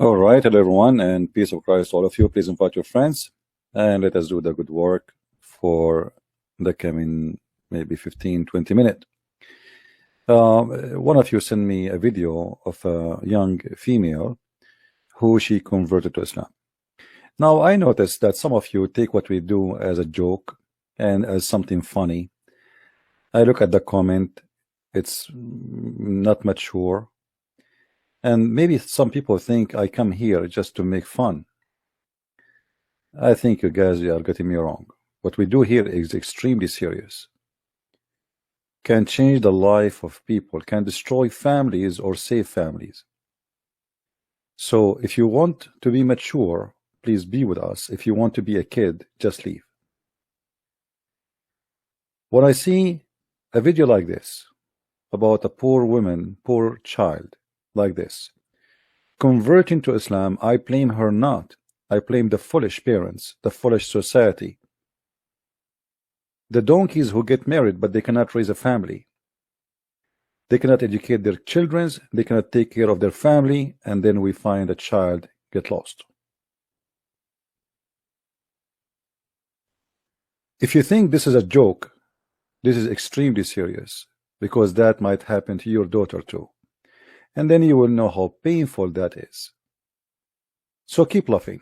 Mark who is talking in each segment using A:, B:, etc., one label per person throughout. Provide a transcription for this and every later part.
A: All right, hello everyone, and peace of Christ to all of you. Please invite your friends, and let us do the good work for the coming maybe 15-20 minutes. One of you sent me a video of a young female who she converted to Islam. Now, I noticed that some of you take what we do as a joke and as something funny. I look at the comment, it's not mature. And maybe some people think I come here just to make fun. I think you guys are getting me wrong. What we do here is extremely serious. Can change the life of people, can destroy families or save families. So if you want to be mature, please be with us. If you want to be a kid, just leave. When I see a video like this about a poor woman, poor child, like this, converting to Islam, I blame her not. I blame the foolish parents, the foolish society, the donkeys who get married but they cannot raise a family. They cannot educate their children, they cannot take care of their family, and then we find a child get lost. If you think this is a joke, this is extremely serious, because that might happen to your daughter too. And then you will know how painful that is. So keep laughing.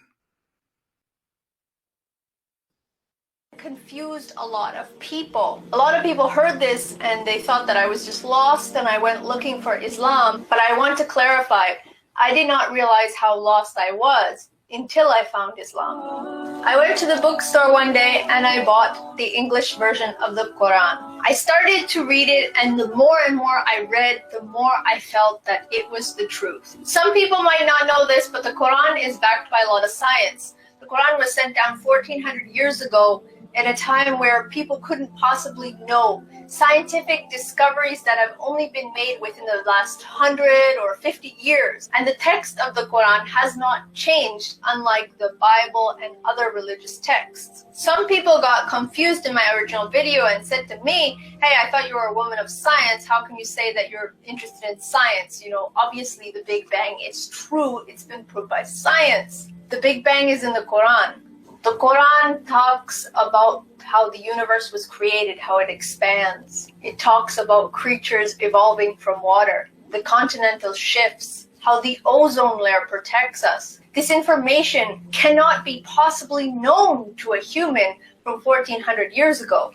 B: Confused a lot of people. A lot of people heard this and they thought that I was just lost and I went looking for Islam. But I want to clarify, I did not realize how lost I was until I found Islam. I went to the bookstore one day and I bought the English version of the Quran. I started to read it, and the more and more I read, the more I felt that it was the truth. Some people might not know this, but the Quran is backed by a lot of science. The Quran was sent down 1400 years ago at a time where people couldn't possibly know scientific discoveries that have only been made within the last 100 or 50 years. And the text of the Quran has not changed, unlike the Bible and other religious texts. Some people got confused in my original video and said to me, hey, I thought you were a woman of science. How can you say that you're interested in science? You know, obviously the Big Bang is true. It's been proved by science. The Big Bang is in the Quran. The Quran talks about how the universe was created, how it expands. It talks about creatures evolving from water, the continental shifts, how the ozone layer protects us. This information cannot be possibly known to a human from 1400 years ago.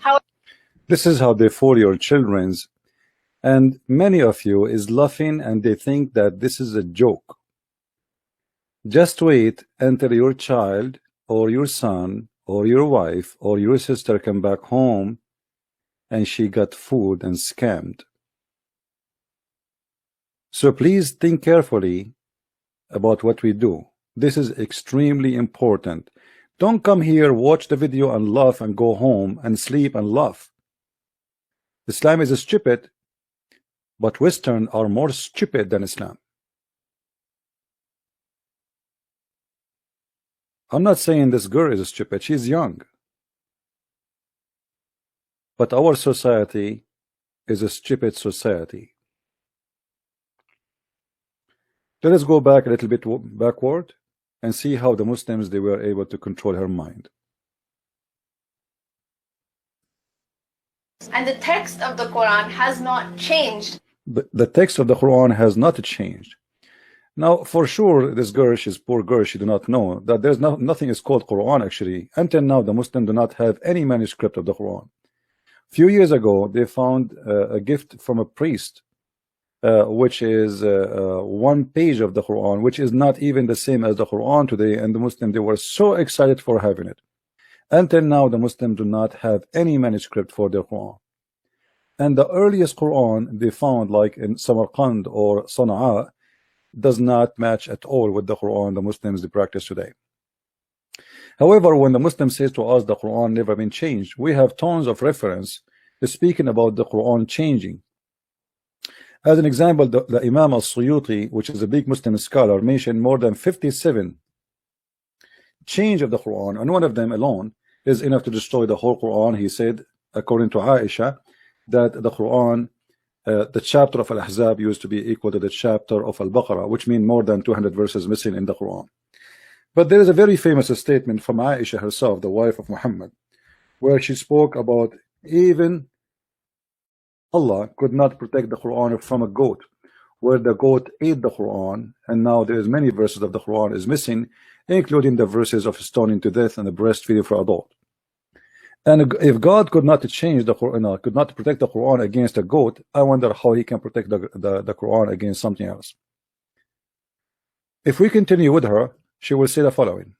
A: This is how they fool your children's, and many of you is laughing and they think that this is a joke. Just wait until your child or your son or your wife or your sister come back home and she got fooled and scammed. So please think carefully about what we do. This is extremely important. Don't come here, watch the video and laugh and go home and sleep and laugh. Islam is stupid, but Western are more stupid than Islam. I'm not saying this girl is stupid, she's young. But our society is a stupid society. Let us go back a little bit backward and see how the Muslims, they were able to control her mind.
B: And the text of the Quran has not changed.
A: But the text of the Quran has not changed. Now, for sure, this girl, she's poor girl, she do not know that there's nothing is called Quran actually. Until now, the Muslims do not have any manuscript of the Quran. Few years ago, they found a gift from a priest, which is one page of the Quran, which is not even the same as the Quran today, and the Muslims, they were so excited for having it. Until now, the Muslims do not have any manuscript for their Quran. And the earliest Quran they found, like in Samarkand or Sana'a, does not match at all with the Quran the Muslims they practice today. However, when the Muslim says to us the Quran never been changed, we have tons of reference speaking about the Quran changing. As an example, the Imam al-Suyuti, which is a big Muslim scholar, mentioned more than 57 change of the Quran, and one of them alone is enough to destroy the whole Quran. He said, according to Aisha, that the Quran, the chapter of Al-Ahzab used to be equal to the chapter of Al-Baqarah, which means more than 200 verses missing in the Quran. But there is a very famous statement from Aisha herself, the wife of Muhammad, where she spoke about even Allah could not protect the Quran from a goat, where the goat ate the Quran, and now there is many verses of the Quran is missing, including the verses of stoning to death and the breastfeeding for adult. And if God could not change the Quran, could not protect the Quran against a goat, I wonder how he can protect the Quran against something else. If we continue with her, she will say the following.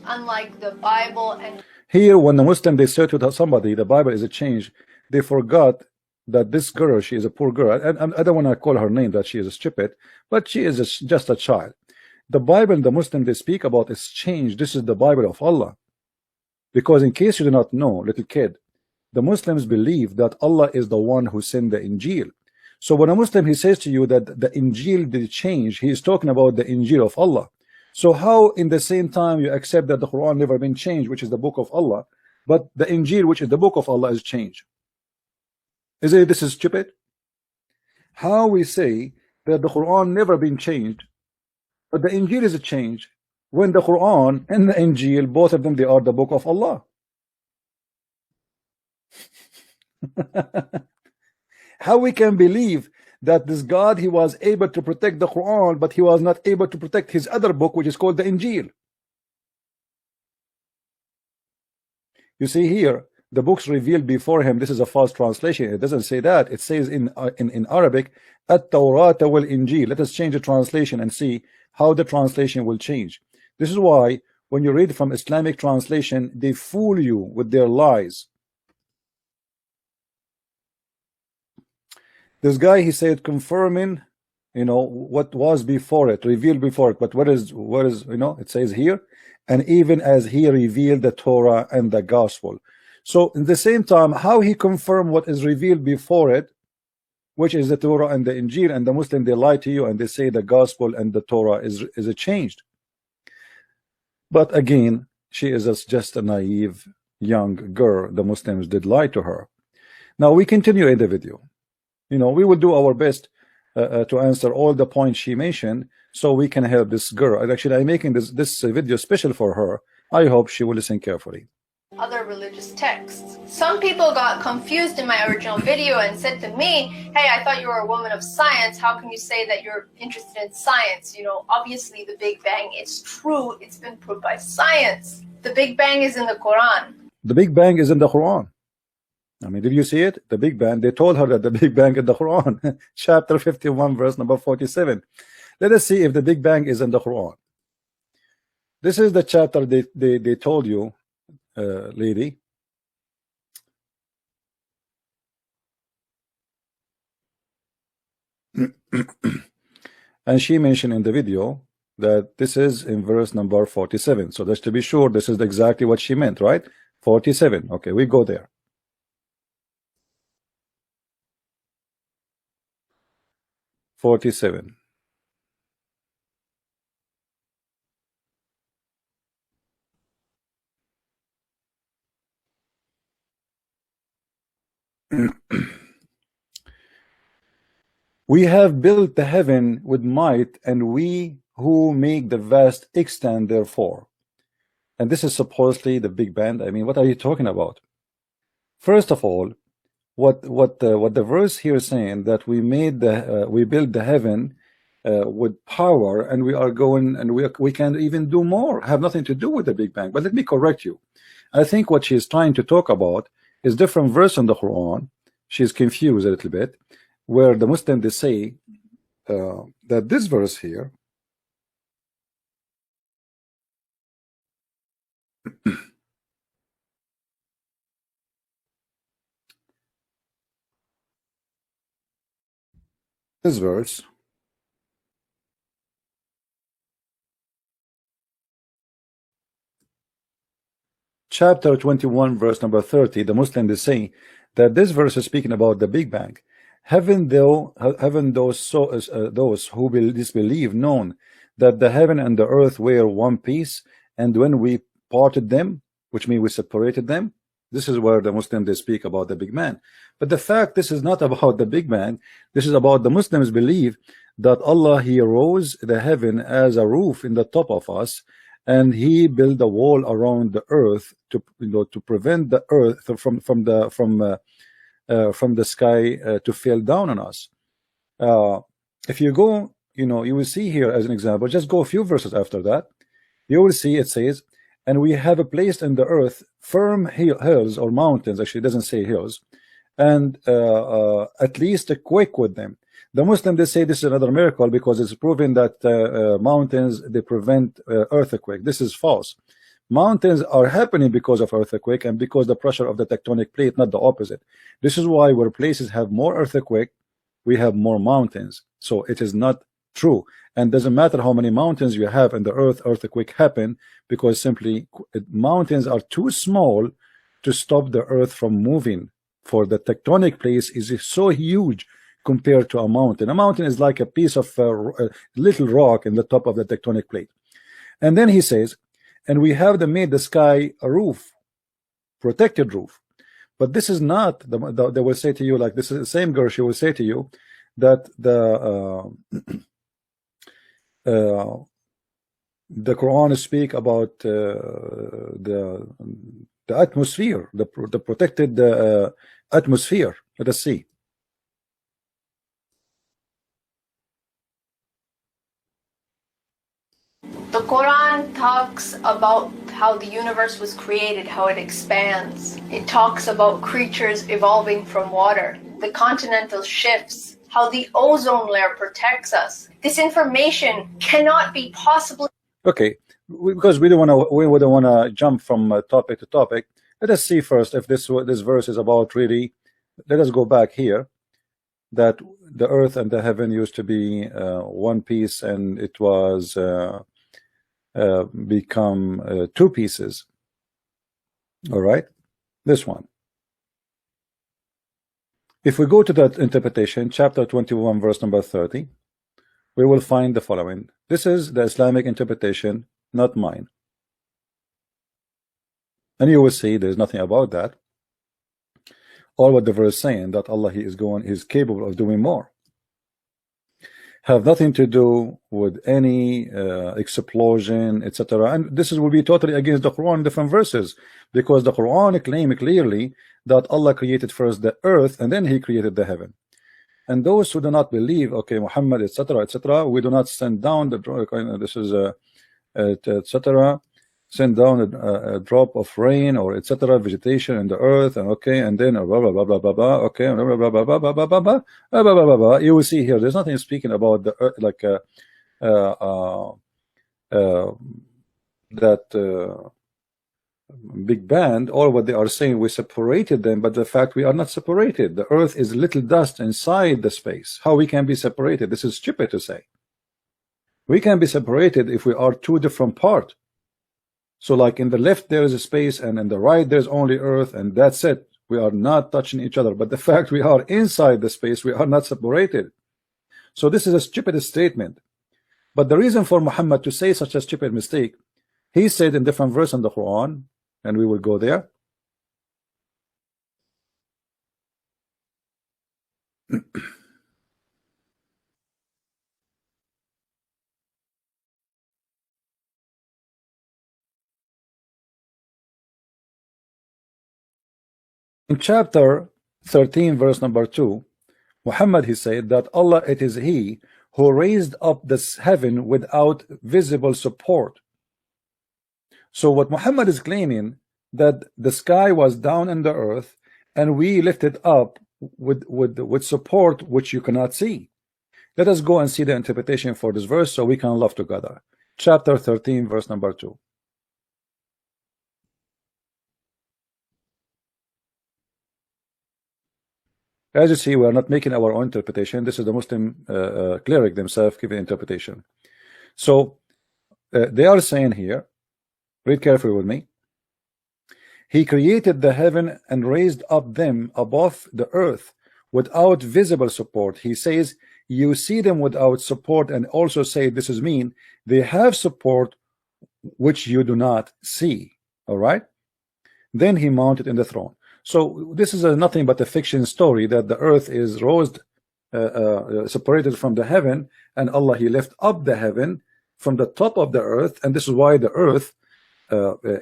B: Unlike the Bible and
A: here, when the Muslim they say to somebody the Bible is a change, they forgot that this girl, she is a poor girl, and I don't want to call her name that she is stupid, but she is just a child. The Bible and the Muslim they speak about is change. This is the Bible of Allah. Because in case you do not know, little kid, the Muslims believe that Allah is the one who sent the Injil. So when a Muslim he says to you that the Injil did change, he is talking about the Injil of Allah. So how in the same time you accept that the Quran never been changed, which is the book of Allah, but the Injil, which is the book of Allah, is changed? This is stupid? How we say that the Quran never been changed, but the Injil is a change, when the Quran and the Injil, both of them, they are the book of Allah. How we can believe that this God, he was able to protect the Quran, but he was not able to protect his other book, which is called the Injil? You see here, the books revealed before him, this is a false translation. It doesn't say that. It says in Arabic, At-Tawrat wal Injil. Let us change the translation and see how the translation will change. This is why when you read from Islamic translation, they fool you with their lies. This guy, he said, confirming, what was before it, revealed before it. But what is, it says here, and even as he revealed the Torah and the gospel. So in the same time, how he confirmed what is revealed before it, which is the Torah and the Injil, and the Muslim, they lie to you and they say the gospel and the Torah is changed. But again, she is just a naive young girl. The Muslims did lie to her. Now we continue in the video. We will do our best to answer all the points she mentioned, so we can help this girl. And actually, I'm making this video special for her. I hope she will listen carefully.
B: other religious texts. Some people got confused in my original video and said to me, hey, I thought you were a woman of science. How can you say that you're interested in science? Obviously the Big Bang is true. It's been proved by science. The Big Bang is in the Quran.
A: The Big Bang is in the Quran. I mean, did you see it? The Big Bang. They told her that the Big Bang in the Quran. Chapter 51, verse number 47. Let us see if the Big Bang is in the Quran. This is the chapter they told you, lady. And she mentioned in the video that this is in verse number 47. So just to be sure, this is exactly what she meant, right? 47. Okay, we go there. 47. We have built the heaven with might, and we who make the vast extent therefore. And this is supposedly the Big Bang. I mean, what are you talking about? First of all, what the verse here is saying, that we built the heaven with power, and we are going, and we can even do more, have nothing to do with the Big Bang. But let me correct you. I think what she is trying to talk about is different verse in the Quran. She's confused a little bit, where the Muslim they say that this verse here this verse chapter 21 verse number 30, the Muslim they say that this verse is speaking about the Big Bang. Haven't those who disbelieve known that the heaven and the earth were one piece, and when we parted them, which means we separated them? This is where the Muslims they speak about the Big Bang. But the fact this is not about the Big Bang. This is about the Muslims believe that Allah, He rose the heaven as a roof in the top of us, and He built a wall around the earth to to prevent the earth from the sky to fall down on us. If you go, you will see here as an example. Just go a few verses after that. You will see it says, and we have placed in the earth firm hills or mountains. Actually, it doesn't say hills, and at least a quake with them. The Muslims they say this is another miracle because it's proven that mountains they prevent earthquake. This is false. Mountains are happening because of earthquake and because the pressure of the tectonic plate, not the opposite. This is why where places have more earthquake, we have more mountains. So it is not true, and doesn't matter how many mountains you have in the earth, earthquake happen because simply mountains are too small to stop the earth from moving. For the tectonic place is so huge compared to a mountain. A mountain is like a piece of little rock in the top of the tectonic plate. And then he says, and we have made the sky a roof, protected roof. But this is not they will say to you, like this is the same Gershie will say to you that the Quran speak about the atmosphere, the protected atmosphere. Let us see.
B: The Quran talks about how the universe was created, how it expands. It talks about creatures evolving from water, the continental shifts, how the ozone layer protects us. This information cannot be possibly.
A: Okay, because we don't want to jump from topic to topic. Let us see first if this verse is about really. Let us go back here. That the earth and the heaven used to be one piece, and it was become two pieces. All right, this one. If we go to that interpretation, chapter 21, verse number 30, we will find the following. This is the Islamic interpretation, not mine. And you will see there's nothing about that. Or what the verse saying that Allah is capable of doing more. Have nothing to do with any explosion, etc. And this will be totally against the Quran in different verses, because the Quran claims clearly that Allah created first the earth and then He created the heaven. And those who do not believe, okay, Muhammad, etc., etc., we do not send down the this is etc. Send down a drop of rain or etc. vegetation in the earth, and okay, and then blah blah blah blah blah blah. Okay, blah blah blah blah blah blah blah blah blah blah blah blah. You will see here. There's nothing speaking about the earth, like that Big Bang. All what they are saying, we separated them, but the fact we are not separated. The earth is little dust inside the space. How we can be separated? This is stupid to say. We can be separated if we are two different parts. So like in the left there is a space, and in the right there's only earth, and that's it. We are not touching each other. But the fact we are inside the space, we are not separated. So this is a stupid statement. But the reason for Muhammad to say such a stupid mistake, he said in different verse in the Quran, and we will go there. In chapter 13, verse number 2, Muhammad, he said that Allah, it is He who raised up this heaven without visible support. So what Muhammad is claiming, that the sky was down in the earth and we lifted up with support which you cannot see. Let us go and see the interpretation for this verse so we can love together. Chapter 13, verse number 2. As you see, we are not making our own interpretation. This is the Muslim cleric themselves giving interpretation. So they are saying here, read carefully with me. He created the heaven and raised up them above the earth without visible support. He says, you see them without support, and also say, this is mean, they have support which you do not see. All right. Then he mounted in the throne. So this is nothing but a fiction story that the earth is raised, separated from the heaven, and Allah, he left up the heaven from the top of the earth, and this is why the earth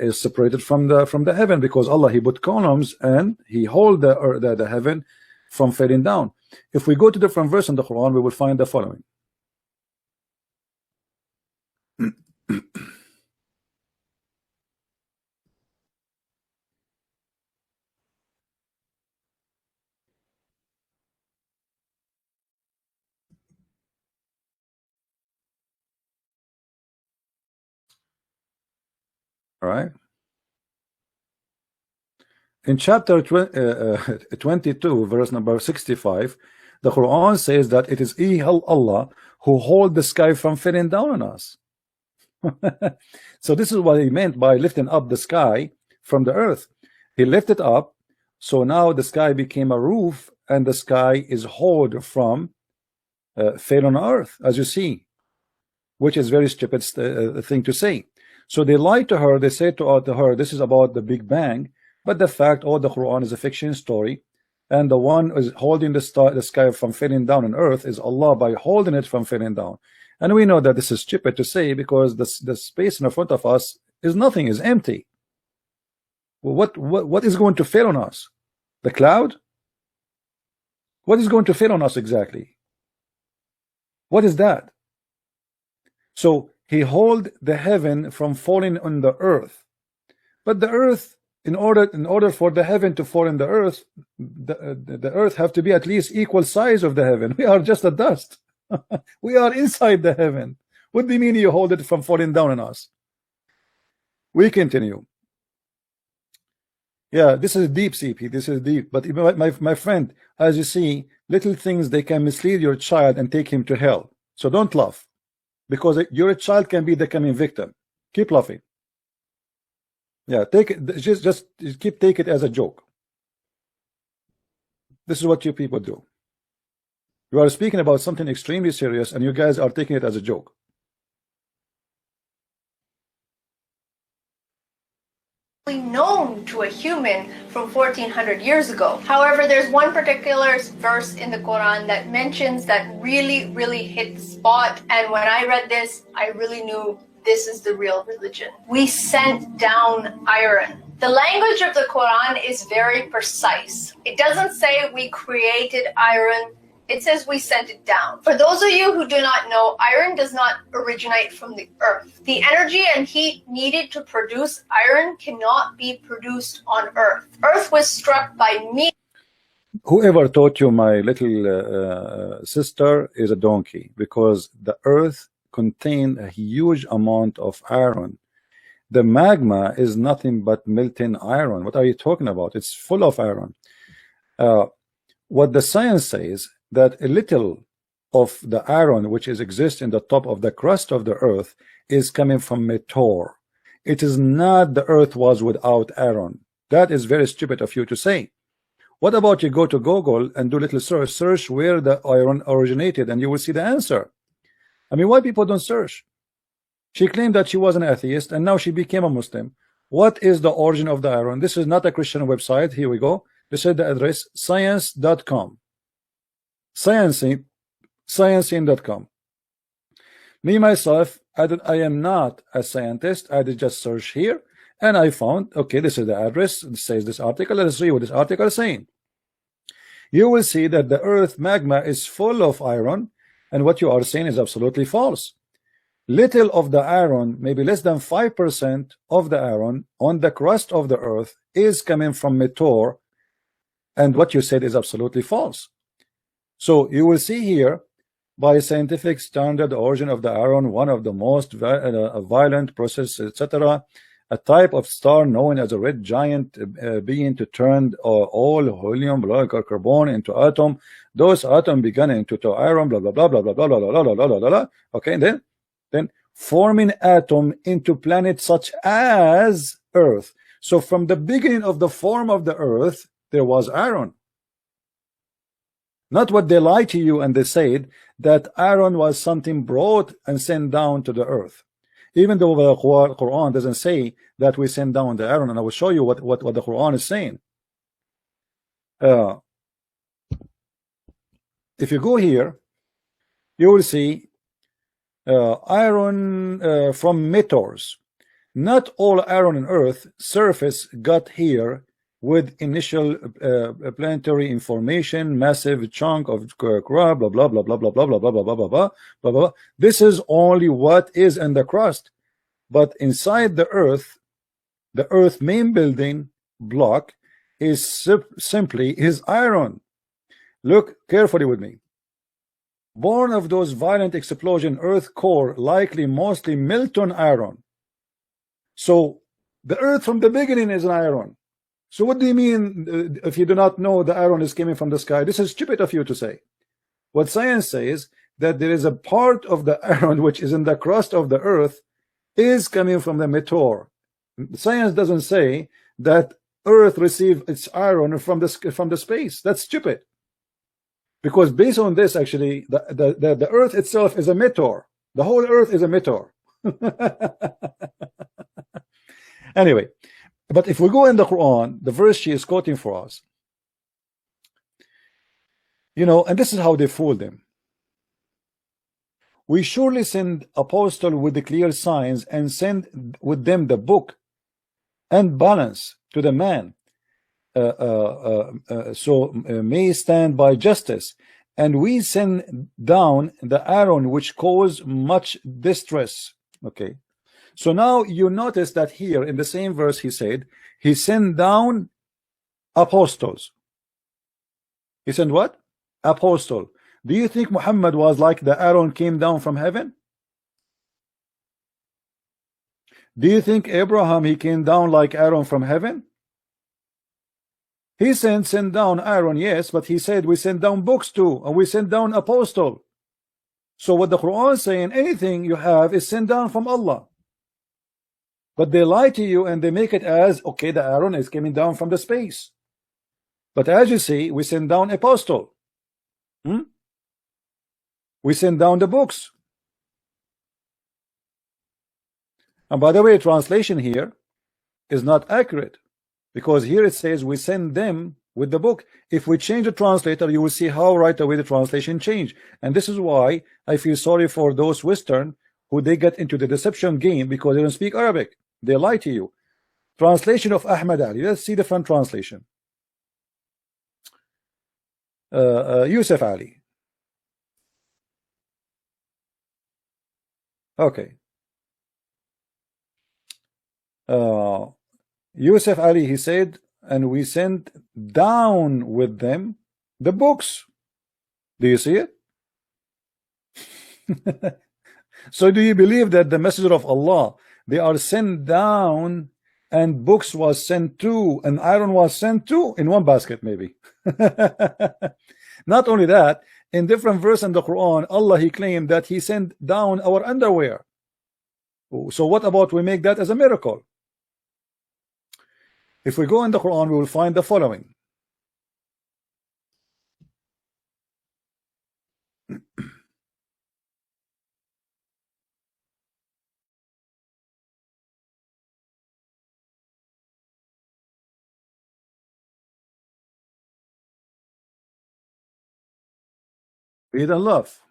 A: is separated from the heaven, because Allah, he put columns and he hold the heaven from falling down. If we go to different verse in the Quran, we will find the following. All right. In chapter 22, verse number 65, the Quran says that it is Allah who hold the sky from falling down on us. So this is what he meant by lifting up the sky from the earth. He lifted up, so now the sky became a roof, and the sky is hold from fail on earth, as you see, which is very stupid thing to say. So they lied to her. They said to her, this is about the Big Bang. But the fact, the Quran is a fiction story, and the one is holding the sky from falling down on earth is Allah by holding it from falling down. And we know that this is stupid to say, because the space in front of us is nothing, is empty. Well, what is going to fail on us? The cloud? What is going to fail on us exactly? What is that? So he hold the heaven from falling on the earth, but the earth, in order for the heaven to fall in the earth, the earth have to be at least equal size of the heaven. We are just a dust. We are inside the heaven. What do you mean you hold it from falling down on us? We continue. Yeah, this is deep, CP. This is deep. But my friend, as you see, little things, they can mislead your child and take him to hell. So don't laugh, because your child can be the coming victim. Keep laughing. Yeah, take it. Just take it as a joke. This is what you people do. You are speaking about something extremely serious, and you guys are taking it as a joke.
B: Known to a human from 1400 years ago. However, there's one particular verse in the Quran that mentions that really hit the spot, and when I read this, I really knew this is the real religion. We sent down iron. The language of the Quran is very precise. It doesn't say we created iron. It says we sent it down. For those of you who do not know, iron does not originate from the earth. The energy and heat needed to produce iron cannot be produced on earth. Earth was struck by me.
A: Whoever taught you, my little sister, is a donkey, because the earth contained a huge amount of iron. The magma is nothing but melting iron. What are you talking about? It's full of iron. What the science says, that a little of the iron which exists in the top of the crust of the earth is coming from meteor. It is not the earth was without iron. That is very stupid of you to say. What about you go to Google and do a little search where the iron originated, and you will see the answer. I mean, why people don't search? She claimed that she was an atheist, and now she became a Muslim. What is the origin of the iron? This is not a Christian website. Here we go. This is the address, science.com. Sciencing.com. Me myself, I am not a scientist. I did just search here, and I found, okay, this is the address. It says this article. Let us read what this article is saying. You will see that the earth magma is full of iron, and what you are saying is absolutely false. Little of the iron, maybe less than 5% of the iron on the crust of the earth is coming from meteor, and what you said is absolutely false. So you will see here, by scientific standard, the origin of the iron, one of the most violent process, etc., a type of star known as a red giant being to turn all helium, carbon into atom. Those atoms began into iron, blah blah blah blah blah blah blah blah blah blah blah. Okay, then forming atom into planets such as Earth. So from the beginning of the form of the earth, there was Aaron. Not what they lie to you and they said that Aaron was something brought and sent down to the earth. Even though the Quran doesn't say that we send down the Aaron, and I will show you what the Quran is saying. If you go here, you will see iron from meteors. Not all iron on earth surface got here with initial planetary information, massive chunk of crust, blah blah blah blah blah blah blah blah blah blah blah blah blah. This is only what is in the crust, but inside the earth main building block is simply iron. Look carefully with me. Born of those violent explosion, earth core likely mostly molten iron. So the earth from the beginning is an iron. So what do you mean if you do not know the iron is coming from the sky? This is stupid of you to say. What science says that there is a part of the iron which is in the crust of the earth is coming from the meteor. Science doesn't say that earth received its iron from the space. That's stupid. Because based on this, actually, the earth itself is a meteor. The whole earth is a meteor. Anyway, but if we go in the Quran, the verse she is quoting for us, you know, and this is how they fooled them. We surely send apostle with the clear signs and send with them the book and balance to the man, so may stand by justice, and we send down the iron which cause much distress. Okay, so now you notice that here in the same verse he said he sent down apostles. He sent what? Apostle. Do you think Muhammad was like the iron came down from heaven? Do you think Abraham he came down like iron from heaven? He sent down iron, yes, but he said we send down books too, and we send down apostle. So what the Quran is saying, anything you have is sent down from Allah. But they lie to you and they make it as, okay, the iron is coming down from the space. But as you see, we send down apostle. We send down the books. And by the way, translation here is not accurate, because here it says we send them with the book. If we change the translator, you will see how right away the translation changed. And this is why I feel sorry for those Western who they get into the deception game because they don't speak Arabic. They lie to you. Translation of Ahmad Ali. Let's see the front translation. Yusuf Ali. Okay. Yusuf Ali, he said, and we sent down with them the books. Do you see it? So do you believe that the messenger of Allah, they are sent down and books was sent to and iron was sent to in one basket maybe? Not only that, in different verse in the Quran, Allah he claimed that he sent down our underwear. So what about we make that as a miracle? If we go in the Quran, we will find the following. Read and love.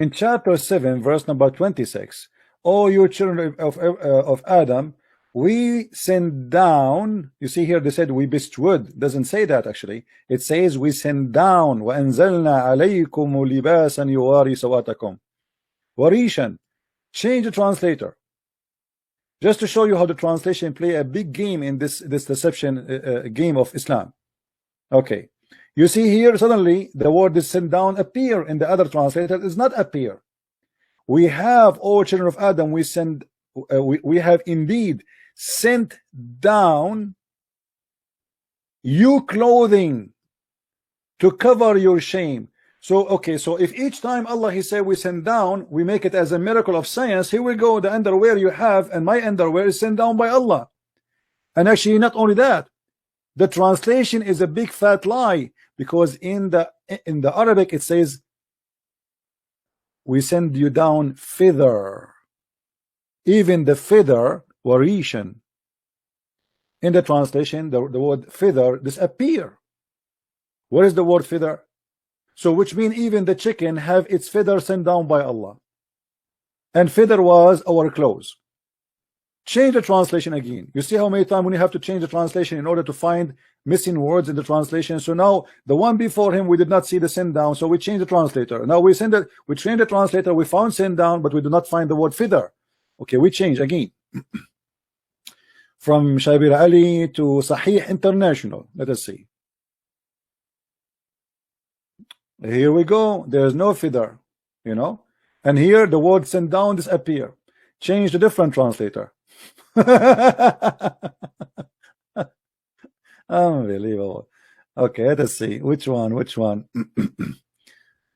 A: In chapter 7, verse number 26, O you children of Adam, we send down, you see here they said we bestowed, doesn't say that actually. It says we send down, وَأَنزَلْنَا عَلَيْكُمُ لِبَاسًا يُوَارِي سَوَاتَكُمْ وَرِيشًا. Change the translator. Just to show you how the translation play a big game in this deception game of Islam. Okay. You see here suddenly the word is sent down appear in the other translator. It does not appear. We have, O children of Adam, we send we have indeed sent down you clothing to cover your shame. So okay, so if each time Allah He said we send down, we make it as a miracle of science, here we go, the underwear you have and my underwear is sent down by Allah. And actually not only that, the translation is a big fat lie, because in the Arabic it says we send you down feather. Even the feather, warishan, in the translation the word feather disappear. What is the word feather? So which means even the chicken have its feather sent down by Allah, and feather was our clothes. Change the translation again. You see how many times when you have to change the translation in order to find missing words in the translation. So now the one before him we did not see the send down, so we change the translator. Now we change the translator, we found send down, but we do not find the word feather. Okay, we change again from Shabir Ali to Sahih International. Let us see. Here we go. There is no feather, you know, and here the word send down disappear. Change the different translator. Unbelievable. Okay, let us see which one.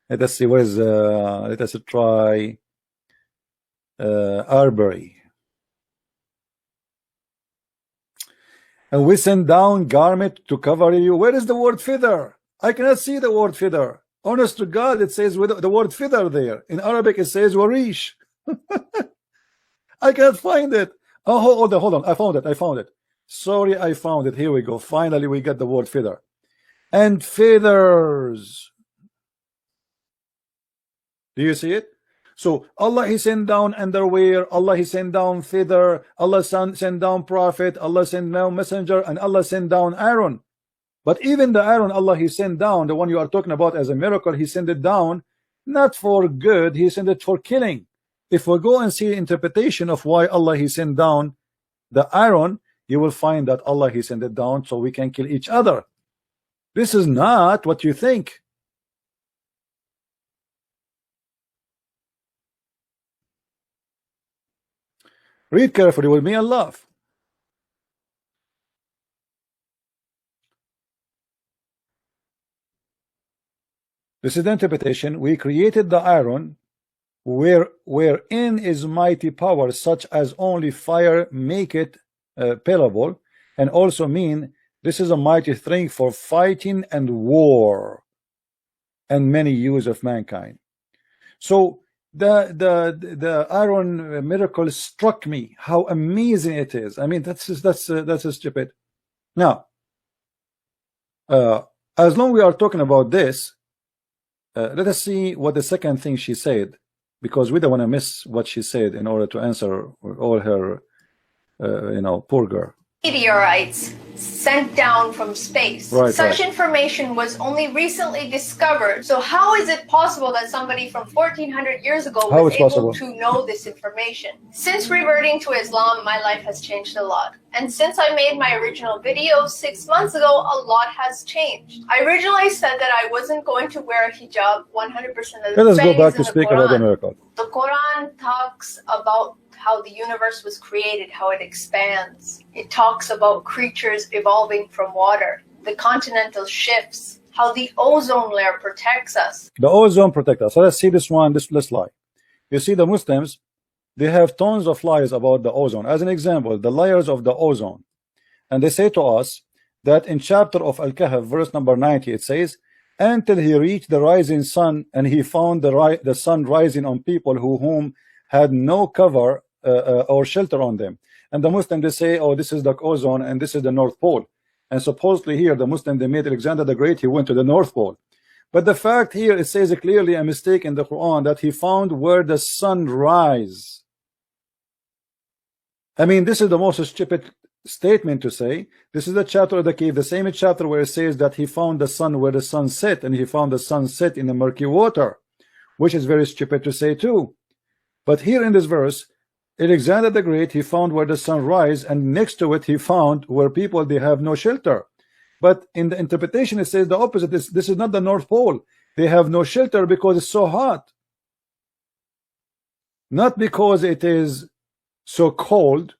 A: Let us see. What is let us try Arbery. And we send down garment to cover you. Where is the word feather? I cannot see the word feather. Honest to God, it says with the word feather there. In Arabic it says warish. I can't find it. Oh, hold on. I found it. Sorry, I found it. Here we go. Finally, we got the word feather. And feathers. Do you see it? So Allah He sent down underwear, Allah He sent down feather, Allah sent down prophet, Allah sent down messenger, and Allah sent down Aaron. But even the Aaron Allah He sent down, the one you are talking about as a miracle, He sent it down not for good, He sent it for killing. If we go and see the interpretation of why Allah He sent down the Aaron, you will find that Allah He sent it down so we can kill each other. This is not what you think. Read carefully with me and laugh. This is the interpretation. We created the iron wherein is mighty power, such as only fire make it pellable, and also mean this is a mighty thing for fighting and war and many use of mankind. So the iron miracle struck me how amazing it is. I mean, that's stupid. Now as long we are talking about this, let us see what the second thing she said, because we don't want to miss what she said in order to answer all her poor girl.
B: Meteorites sent down from space. Such information was only recently discovered. So how is it possible that somebody from 1400 years ago was able to know this information? Since reverting to Islam, my life has changed a lot. And since I made my original video 6 months ago, a lot has changed. I originally said that I wasn't going to wear a hijab 100% of the time.
A: Let us go back to speak about the miracle.
B: The Quran talks about how the universe was created, how it expands. It talks about creatures evolving from water, the continental shifts, how the ozone layer protects us.
A: The ozone protects us. So let's see this one, this lie. You see, the Muslims, they have tons of lies about the ozone. As an example, the layers of the ozone. And they say to us that in chapter of Al-Kahf, verse number 90, it says, until he reached the rising sun, and he found the sun rising on people whom had no cover or shelter on them. And the Muslim, they say, oh, this is the ozone and this is the North Pole. And supposedly here the Muslim, they made Alexander the Great, he went to the North Pole. But the fact here, it says clearly a mistake in the Quran that he found where the sun rise. I mean, this is the most stupid statement to say. This is the chapter of the cave, the same chapter where it says that he found the sun where the sun set, and he found the sun set in the murky water, which is very stupid to say too. But here in this verse, Alexander the Great, he found where the sun rise, and next to it he found where people, they have no shelter. But in the interpretation it says the opposite. This is not the North Pole. They have no shelter because it's so hot, not because it is so cold.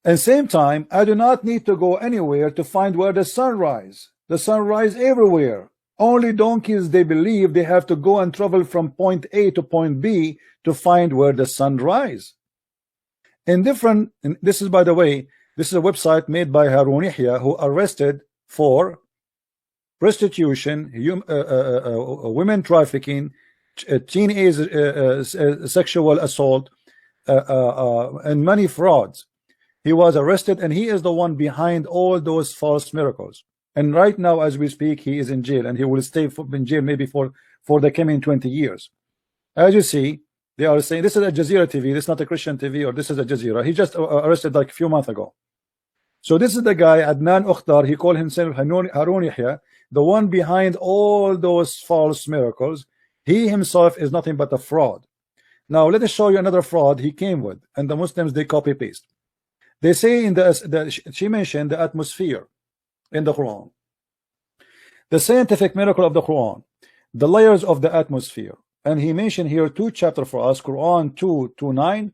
A: And same time, I do not need to go anywhere to find where the sun rise. the sun rise everywhere. Only donkeys, they believe they have to go and travel from point A to point B to find where the sun rise. And this is, by the way, this is a website made by Harun Yahya, who arrested for prostitution, women trafficking, teenage sexual assault, and many frauds. He was arrested, and he is the one behind all those false miracles. And right now, as we speak, he is in jail, and he will stay in jail maybe for the coming 20 years. As you see, they are saying this is a Jazeera TV, this is not a Christian TV, or this is a Jazeera. He just arrested like a few months ago. So this is the guy, Adnan Ukhtar. He called himself Harun Yahya, the one behind all those false miracles. He himself is nothing but a fraud. Now let us show you another fraud he came with, and the Muslims, they copy paste. They say she mentioned the atmosphere in the Quran, the scientific miracle of the Quran, the layers of the atmosphere, and he mentioned here two chapters for us, Quran 2:9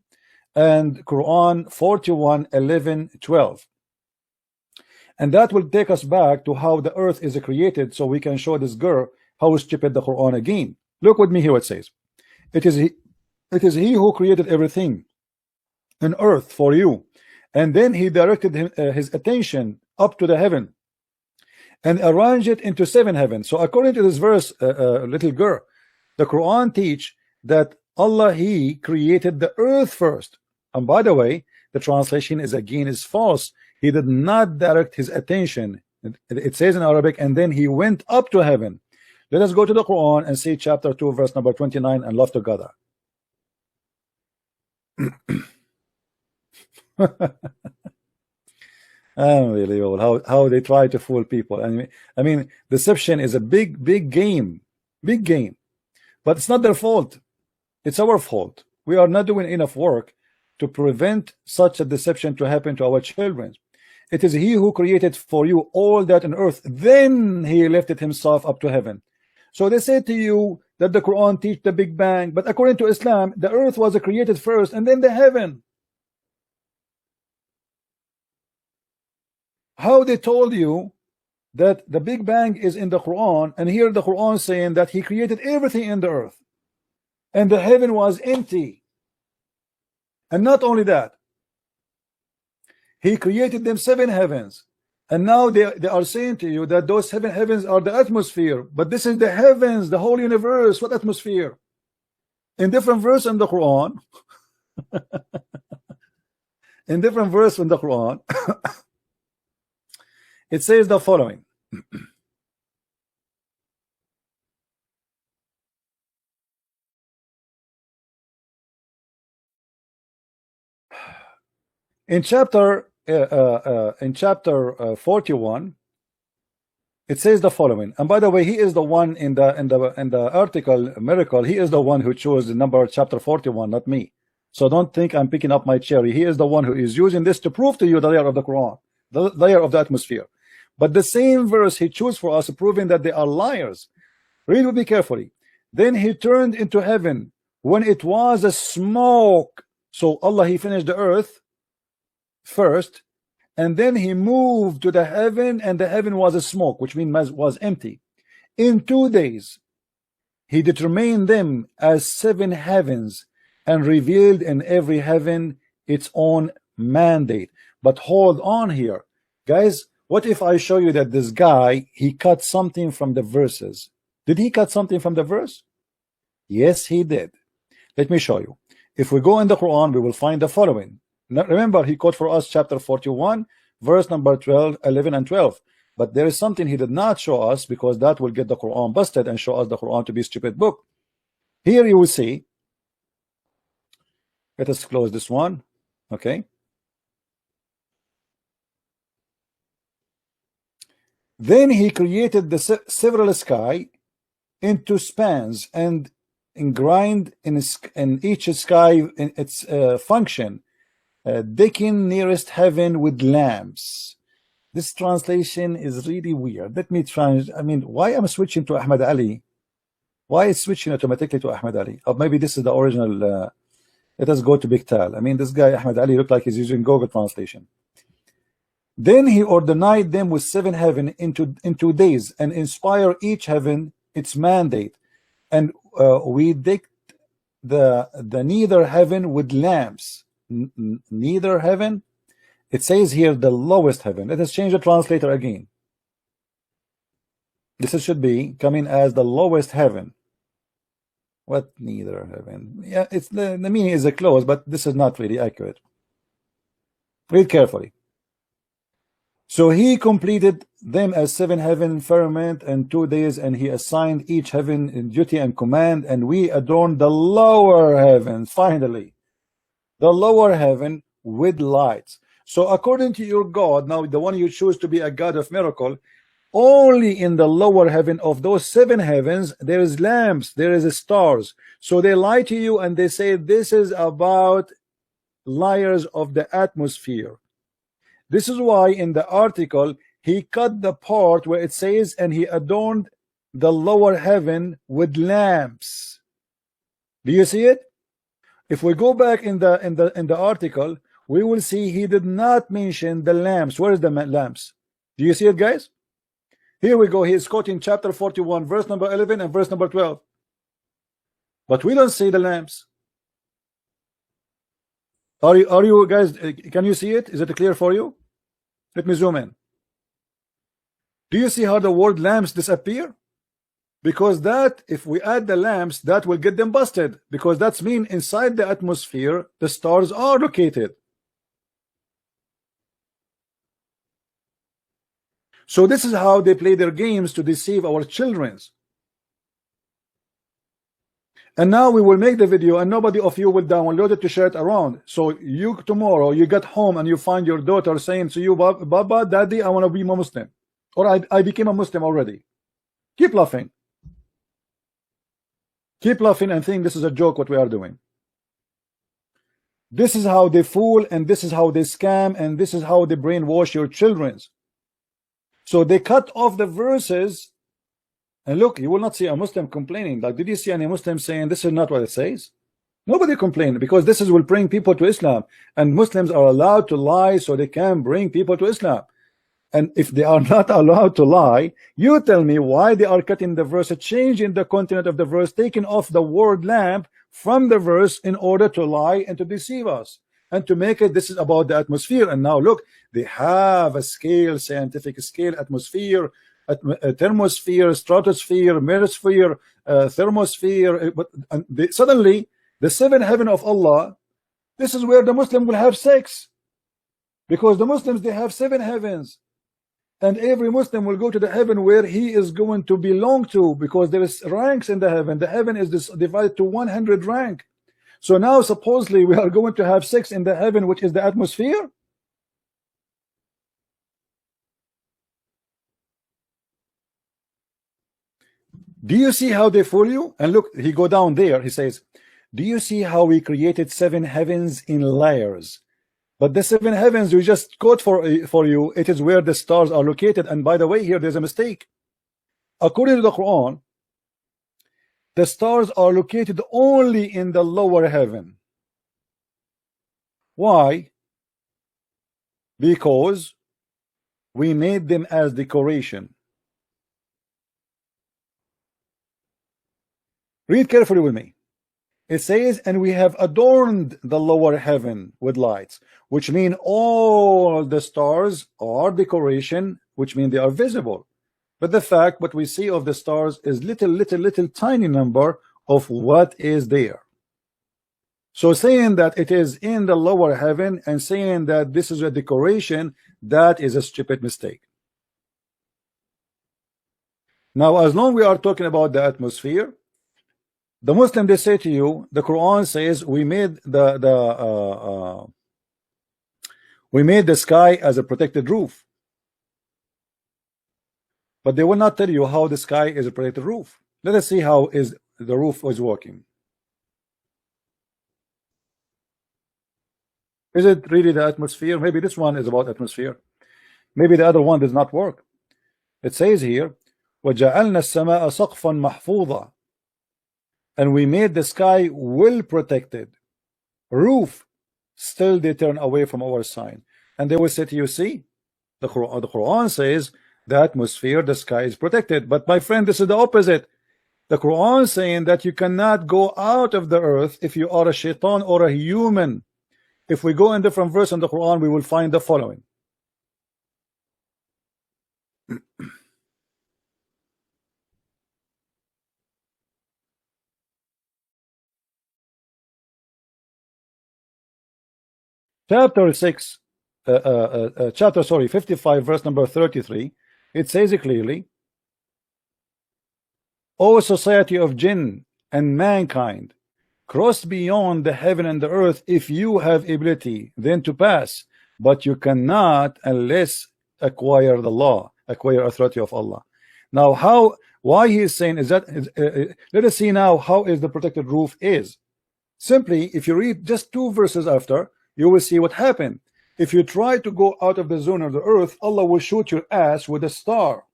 A: and Quran 41:11-12, and that will take us back to how the earth is created, so we can show this girl how stupid the Quran again. Look with me here. It says, it is he who created everything in earth for you, and then he directed his attention up to the heaven and arranged it into 7 heavens. So according to this verse, little girl, the Quran teach that Allah, he created the earth first. And by the way, the translation is false. He did not direct his attention. It says in Arabic, and then he went up to heaven. Let us go to the Quran and see chapter 2 verse number 29 and love together. Unbelievable how they try to fool people. I mean, deception is a big game, but it's not their fault. It's our fault. We are not doing enough work to prevent such a deception to happen to our children. It is he who created for you all that on earth, then he lifted himself up to heaven. So they say to you that the Quran teach the Big Bang, but according to Islam, the earth was created first and then the heaven. How they told you that the Big Bang is in the Quran, and here the Quran saying that he created everything in the earth and the heaven was empty. And not only that, he created them 7 heavens, and now they are saying to you that those 7 heavens are the atmosphere, but this is the heavens, the whole universe. What atmosphere? In different verse in the Quran in different verse in the Quran it says the following. In chapter 41, it says the following. And by the way, he is the one in the article miracle. He is the one who chose the number chapter 41, not me. So don't think I'm picking up my cherry. He is the one who is using this to prove to you the layer of the Quran, the layer of the atmosphere. But the same verse he chose for us, proving that they are liars. Read with me carefully. Then he turned into heaven when it was a smoke. So Allah, he finished the earth first, and then he moved to the heaven, and the heaven was a smoke, which means was empty. In 2 days he determined them as 7 heavens and revealed in every heaven its own mandate. But hold on here, guys. What if I show you that this guy, he cut something from the verses? Did he cut something from the verse? Yes, he did. Let me show you. If we go in the Quran, we will find the following. Now, remember, he quote for us chapter 41, verse number 12, 11 and 12. But there is something he did not show us, because that will get the Quran busted and show us the Quran to be a stupid book. Here you will see. Let us close this one. Okay. Then he created the several sky into spans and grind in each sky in its function, decking nearest heaven with lamps. This translation is really weird. Let me try. I mean, why am I switching to Ahmad Ali? Why is switching automatically to Ahmad Ali? Or maybe this is the original. Let us go to Big Tal. I mean, this guy Ahmad Ali looked like he's using Google translation. Then he ordained them with 7 heaven in 2 days, and inspire each heaven its mandate. And we dict the neither heaven with lamps. Neither heaven, it says here the lowest heaven. Let us change the translator again. This should be coming as the lowest heaven. What neither heaven? Yeah, it's the meaning is close, but this is not really accurate. Read carefully. So he completed them as 7 heaven firmament in 2 days, and he assigned each heaven in duty and command, and we adorned the lower heaven, finally, the lower heaven with lights. So according to your God, now the one you choose to be a God of miracle, only in the lower heaven of those 7 heavens there is lamps, there is stars. So they lie to you and they say this is about layers of the atmosphere. This is why in the article he cut the part where it says and he adorned the lower heaven with lamps. Do you see it? If we go back in the article, we will see he did not mention the lamps. Where is the lamps? Do you see it, guys? Here we go. He is quoting chapter 41, verse number 11 and verse number 12. But we don't see the lamps. Are you guys, can you see it? Is it clear for you? Let me zoom in. Do you see how the word lamps disappear? Because that, if we add the lamps, that will get them busted, because that's mean inside the atmosphere the stars are located. So this is how they play their games to deceive our children. And now we will make the video and nobody of you will download it to share it around. So you tomorrow you get home and you find your daughter saying to you, Baba, Daddy, I want to be a Muslim, or I became a Muslim already. Keep laughing. Keep laughing and think this is a joke what we are doing. This is how they fool, and this is how they scam, and this is how they brainwash your children. So they cut off the verses. And look, you will not see a Muslim complaining. Like, did you see any Muslim saying this is not what it says? Nobody complained, because this will bring people to Islam, and Muslims are allowed to lie so they can bring people to Islam. And if they are not allowed to lie, you tell me why they are cutting the verse, changing the content of the verse, taking off the word lamp from the verse in order to lie and to deceive us and to make it this is about the atmosphere. And now look, they have a scale, scientific scale, atmosphere, thermosphere, stratosphere, mesosphere, thermosphere. But suddenly the 7 heaven of Allah, this is where the Muslim will have sex, because the Muslims, they have 7 heavens, and every Muslim will go to the heaven where he is going to belong to, because there is ranks in the heaven. The heaven is divided to 100 rank. So now supposedly we are going to have sex in the heaven, which is the atmosphere. Do you see how they fool you? And look, he go down there, he says, do you see how we created 7 heavens in layers? But the 7 heavens we just quote for you, it is where the stars are located. And by the way, here there's a mistake. According to the Quran, the stars are located only in the lower heaven. Why? Because we made them as decoration. Read carefully with me. It says, and we have adorned the lower heaven with lights, which mean all the stars are decoration, which mean they are visible. But the fact what we see of the stars is little tiny number of what is there. So saying that it is in the lower heaven and saying that this is a decoration, that is a stupid mistake. Now, as long we are talking about the atmosphere, the Muslim, they say to you, the Quran says we made the sky as a protected roof, but they will not tell you how the sky is a protected roof. Let us see how is the roof is working. Is it really the atmosphere? Maybe this one is about atmosphere. Maybe the other one does not work. It says here, وَجَعَلْنَا السَّمَاءَ سَقْفًا مَحْفُوظًا, and we made the sky well protected. Roof, still they turn away from our sign. And they will say to you, see, The Quran says the atmosphere, the sky is protected. But my friend, this is the opposite. The Quran is saying that you cannot go out of the earth if you are a shaitan or a human. If we go in different verse in the Quran, we will find the following. Chapter 55, verse number 33, it says it clearly, O society of jinn and mankind, cross beyond the heaven and the earth if you have ability then to pass, but you cannot unless acquire the law, acquire authority of Allah. Now, why he is saying is that, let us see now how is the protected roof is. Simply, if you read just 2 verses after, you will see what happened. If you try to go out of the zone of the earth, Allah will shoot your ass with a star.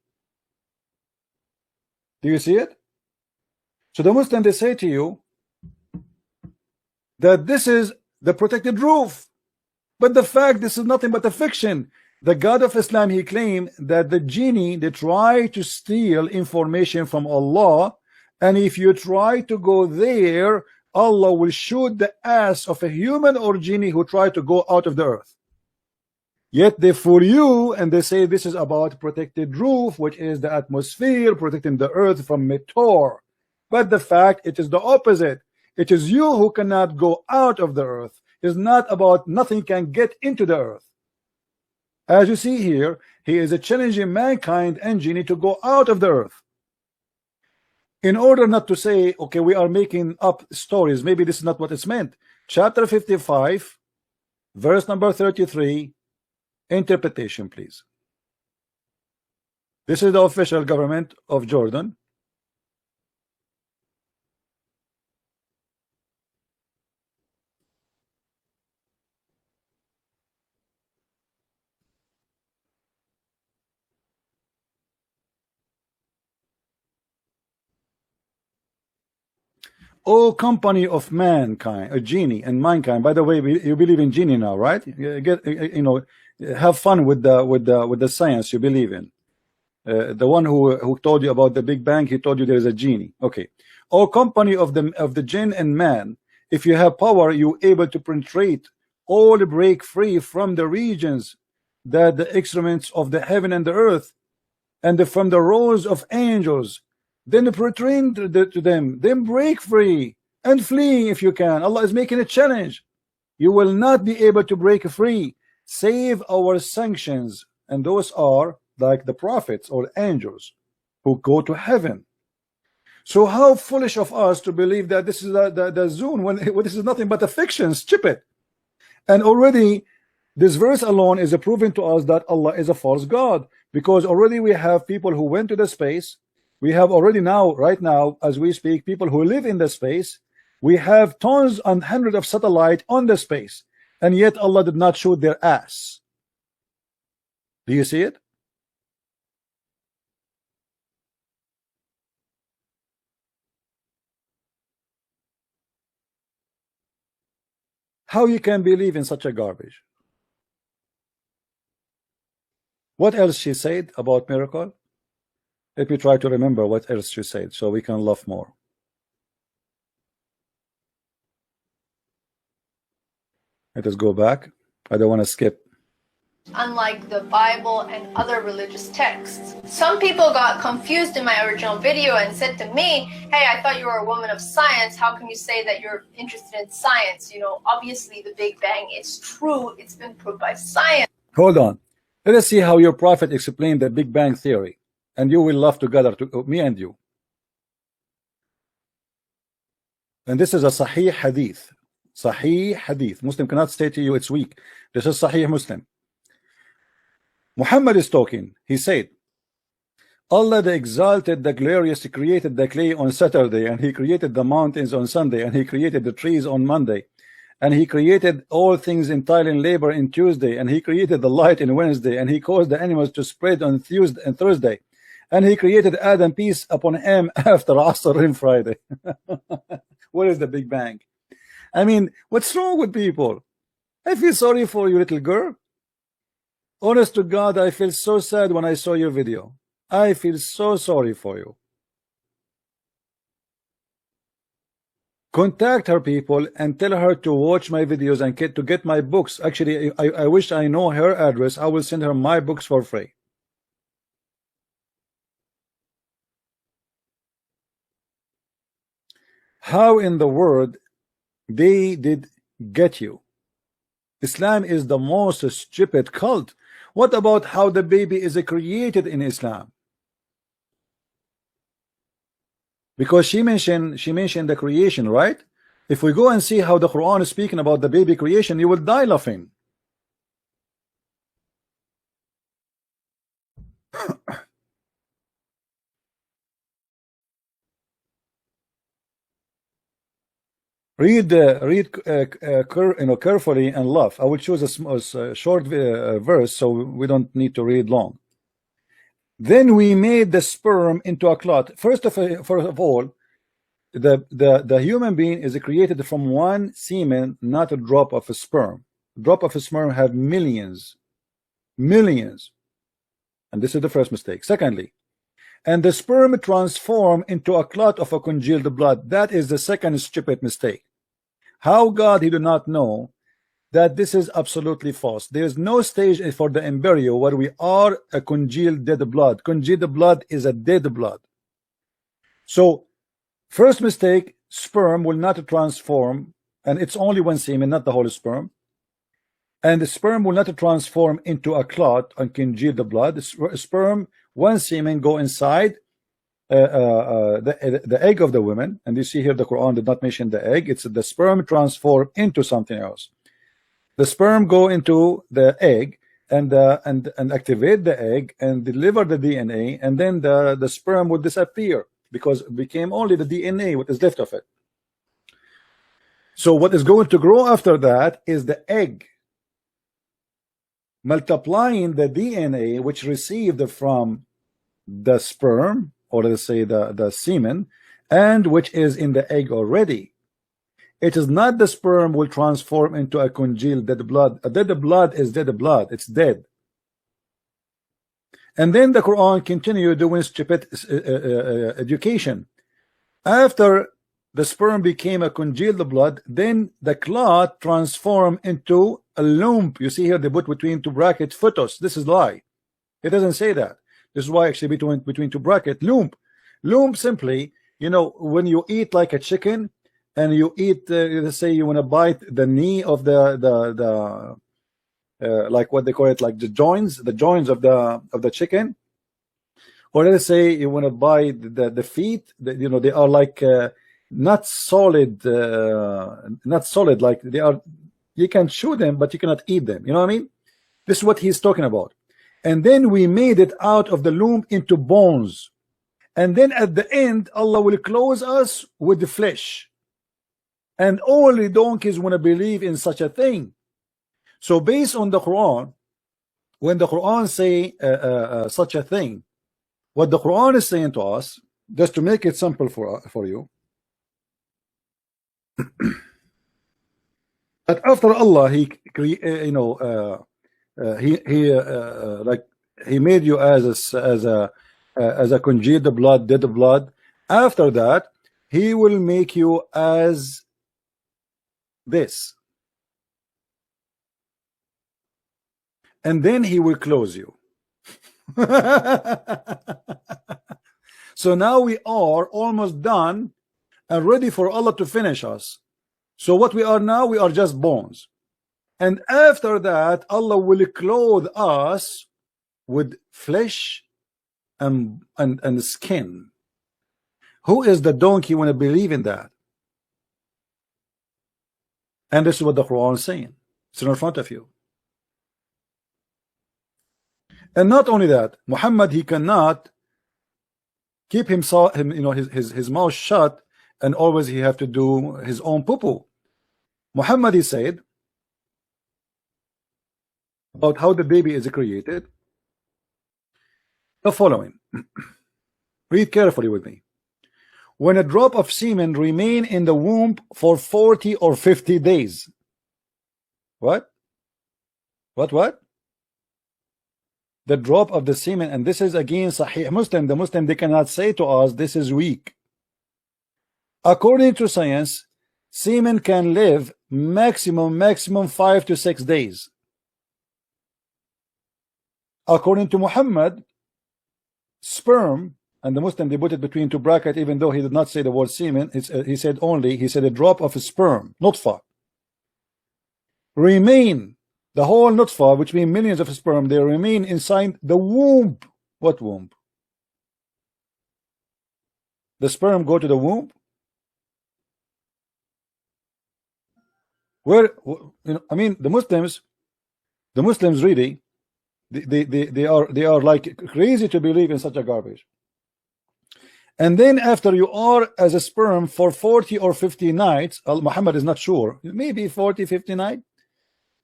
A: Do you see it? So the Muslim, they say to you that this is the protected roof, but the fact this is nothing but a fiction. The God of Islam, he claimed that the genie, they try to steal information from Allah, and if you try to go there, Allah will shoot the ass of a human or genie who try to go out of the earth. Yet they fool you and they say this is about protected roof, which is the atmosphere protecting the earth from meteor. But the fact, it is the opposite. It is you who cannot go out of the earth. It's not about nothing can get into the earth. As you see here, he is challenging mankind and genie to go out of the earth. In order not to say, okay, we are making up stories, maybe this is not what it's meant. Chapter 55, verse number 33, interpretation, please. This is the official government of Jordan. O company of mankind, a genie and mankind. By the way, you believe in genie now, right? Have fun with the science you believe in. The one who told you about the Big Bang, he told you there is a genie. Okay. O company of the jinn and man, if you have power, you able to penetrate all, break free from the regions that the excrements of the heaven and the earth, and from the rows of angels. Then return to them, then break free and flee if you can. Allah is making a challenge. You will not be able to break free save our sanctions, and those are like the prophets or angels who go to heaven. So how foolish of us to believe that this is the zone when this is nothing but a fiction. Stupid. And already this verse alone is proving to us that Allah is a false God, because already we have people who went to the space. We have already now, right now, as we speak, people who live in the space. We have tons and hundreds of satellites on the space, and yet Allah did not shoot their ass. Do you see it? How you can believe in such a garbage? What else she said about miracle? Let me try to remember what else she said so we can laugh more. Let us go back. I don't want to skip.
B: Unlike the Bible and other religious texts. Some people got confused in my original video and said to me, hey, I thought you were a woman of science. How can you say that you're interested in science? You know, obviously the Big Bang is true. It's been proved by science.
A: Hold on. Let us see how your prophet explained the Big Bang theory. And you will laugh together, me and you. And this is a Sahih Hadith. Sahih Hadith. Muslim cannot say to you it's weak. This is Sahih Muslim. Muhammad is talking. He said, Allah the Exalted, the Glorious, created the clay on Saturday, and He created the mountains on Sunday, and He created the trees on Monday, and He created all things in toil and labor in Tuesday, and He created the light in Wednesday, and He caused the animals to spread on Tuesday and Thursday, and He created Adam, peace upon him, after Asr in Friday. What is the Big Bang? I mean, what's wrong with people? I feel sorry for you, little girl. Honest to God, I feel so sad when I saw your video. I feel so sorry for you. Contact her, people, and tell her to watch my videos and to get my books. Actually, I wish I know her address. I will send her my books for free. How in the world they did get you? Islam is the most stupid cult. What about how the baby is created in Islam? Because she mentioned the creation, right? If we go and see how the Quran is speaking about the baby creation, you will die laughing. Read carefully and laugh. I will choose a short verse so we don't need to read long. Then we made the sperm into a clot. First of all, the human being is created from one semen, not a drop of a sperm. Drop of a sperm have millions, and this is the first mistake. Secondly, and the sperm transform into a clot of a congealed blood. That is the second stupid mistake. How God he do not know that this is absolutely false. There is no stage for the embryo where we are a congealed dead blood. Congealed blood is a dead blood. So first mistake, sperm will not transform, and it's only one semen, not the whole sperm. And the sperm will not transform into a clot and congealed blood. Sperm, one semen go inside the egg of the woman, and you see here the Quran did not mention the egg. It's the sperm transform into something else. The sperm go into the egg and activate the egg and deliver the DNA, and then the sperm would disappear because it became only the DNA what is left of it. So what is going to grow after that is the egg multiplying the DNA which received from the sperm, or let's say the semen, and which is in the egg already. It is not the sperm will transform into a congealed dead blood. A dead blood is dead blood. It's dead. And then the Quran continue doing stupid education. After the sperm became a congealed blood, then the clot transformed into a lump. You see here they put between two brackets fetus. This is lie. It doesn't say that. This is why actually between two brackets lump. Lump simply, you know, when you eat like a chicken and you eat, let's say you want to bite the knee of the like what they call it, like the joints of the chicken, or let's say you want to bite the feet, you know, they are like not solid, like they are. You can chew them, but you cannot eat them. You know what I mean? This is what he's talking about. And then we made it out of the lump into bones. And then at the end, Allah will close us with the flesh. And only donkeys want to believe in such a thing. So based on the Quran, when the Quran say such a thing, what the Quran is saying to us, just to make it simple for you, that after Allah, He He made you as a congealed blood, dead blood. After that, He will make you as this, and then He will close you. So now we are almost done and ready for Allah to finish us. So what we are now, we are just bones. And after that, Allah will clothe us with flesh and skin. Who is the donkey when I believe in that? And this is what the Quran is saying. It's in front of you. And not only that, Muhammad, he cannot keep himself, his mouth shut, and always he have to do his own poo-poo. Muhammad, he said about how the baby is created the following. Read carefully with me. When a drop of semen remain in the womb for 40 or 50 days. What? the drop of the semen, and this is again Sahih Muslim. The Muslim, they cannot say to us this is weak. According to science, semen can live maximum 5 to 6 days. According to Muhammad, sperm, and the Muslim, they put it between two brackets, even though he did not say the word semen. He said a drop of sperm, nutfa, remain, the whole nutfa, which means millions of sperm, they remain inside the womb. What womb? The sperm go to the womb? Where, I mean, the Muslims really, they are like crazy to believe in such a garbage. And then after you are as a sperm for 40 or 50 nights, Muhammad is not sure, maybe 40, 50 nights,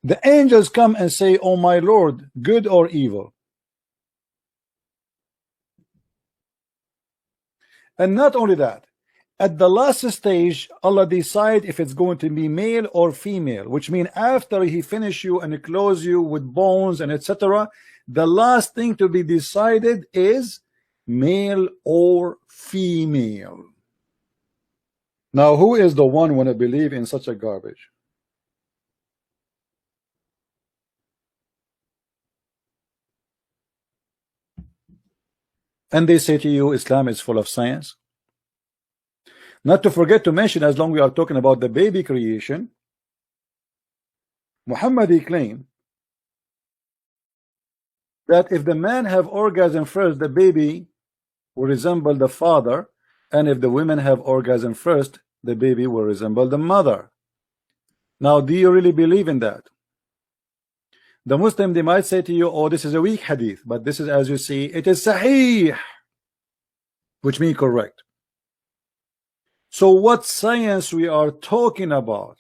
A: the angels come and say, oh my Lord, good or evil. And not only that, at the last stage, Allah decide if it's going to be male or female, which means after he finish you and close you with bones and etc., the last thing to be decided is male or female. Now, who is the one want to believe in such a garbage? And they say to you, Islam is full of science. Not to forget to mention, as long we are talking about the baby creation, Muhammad, he claimed that if the man have orgasm first, the baby will resemble the father, and if the women have orgasm first, the baby will resemble the mother. Now, do you really believe in that? The Muslim, they might say to you, oh, this is a weak hadith, but this is, as you see, it is sahih, which means correct. So what science we are talking about?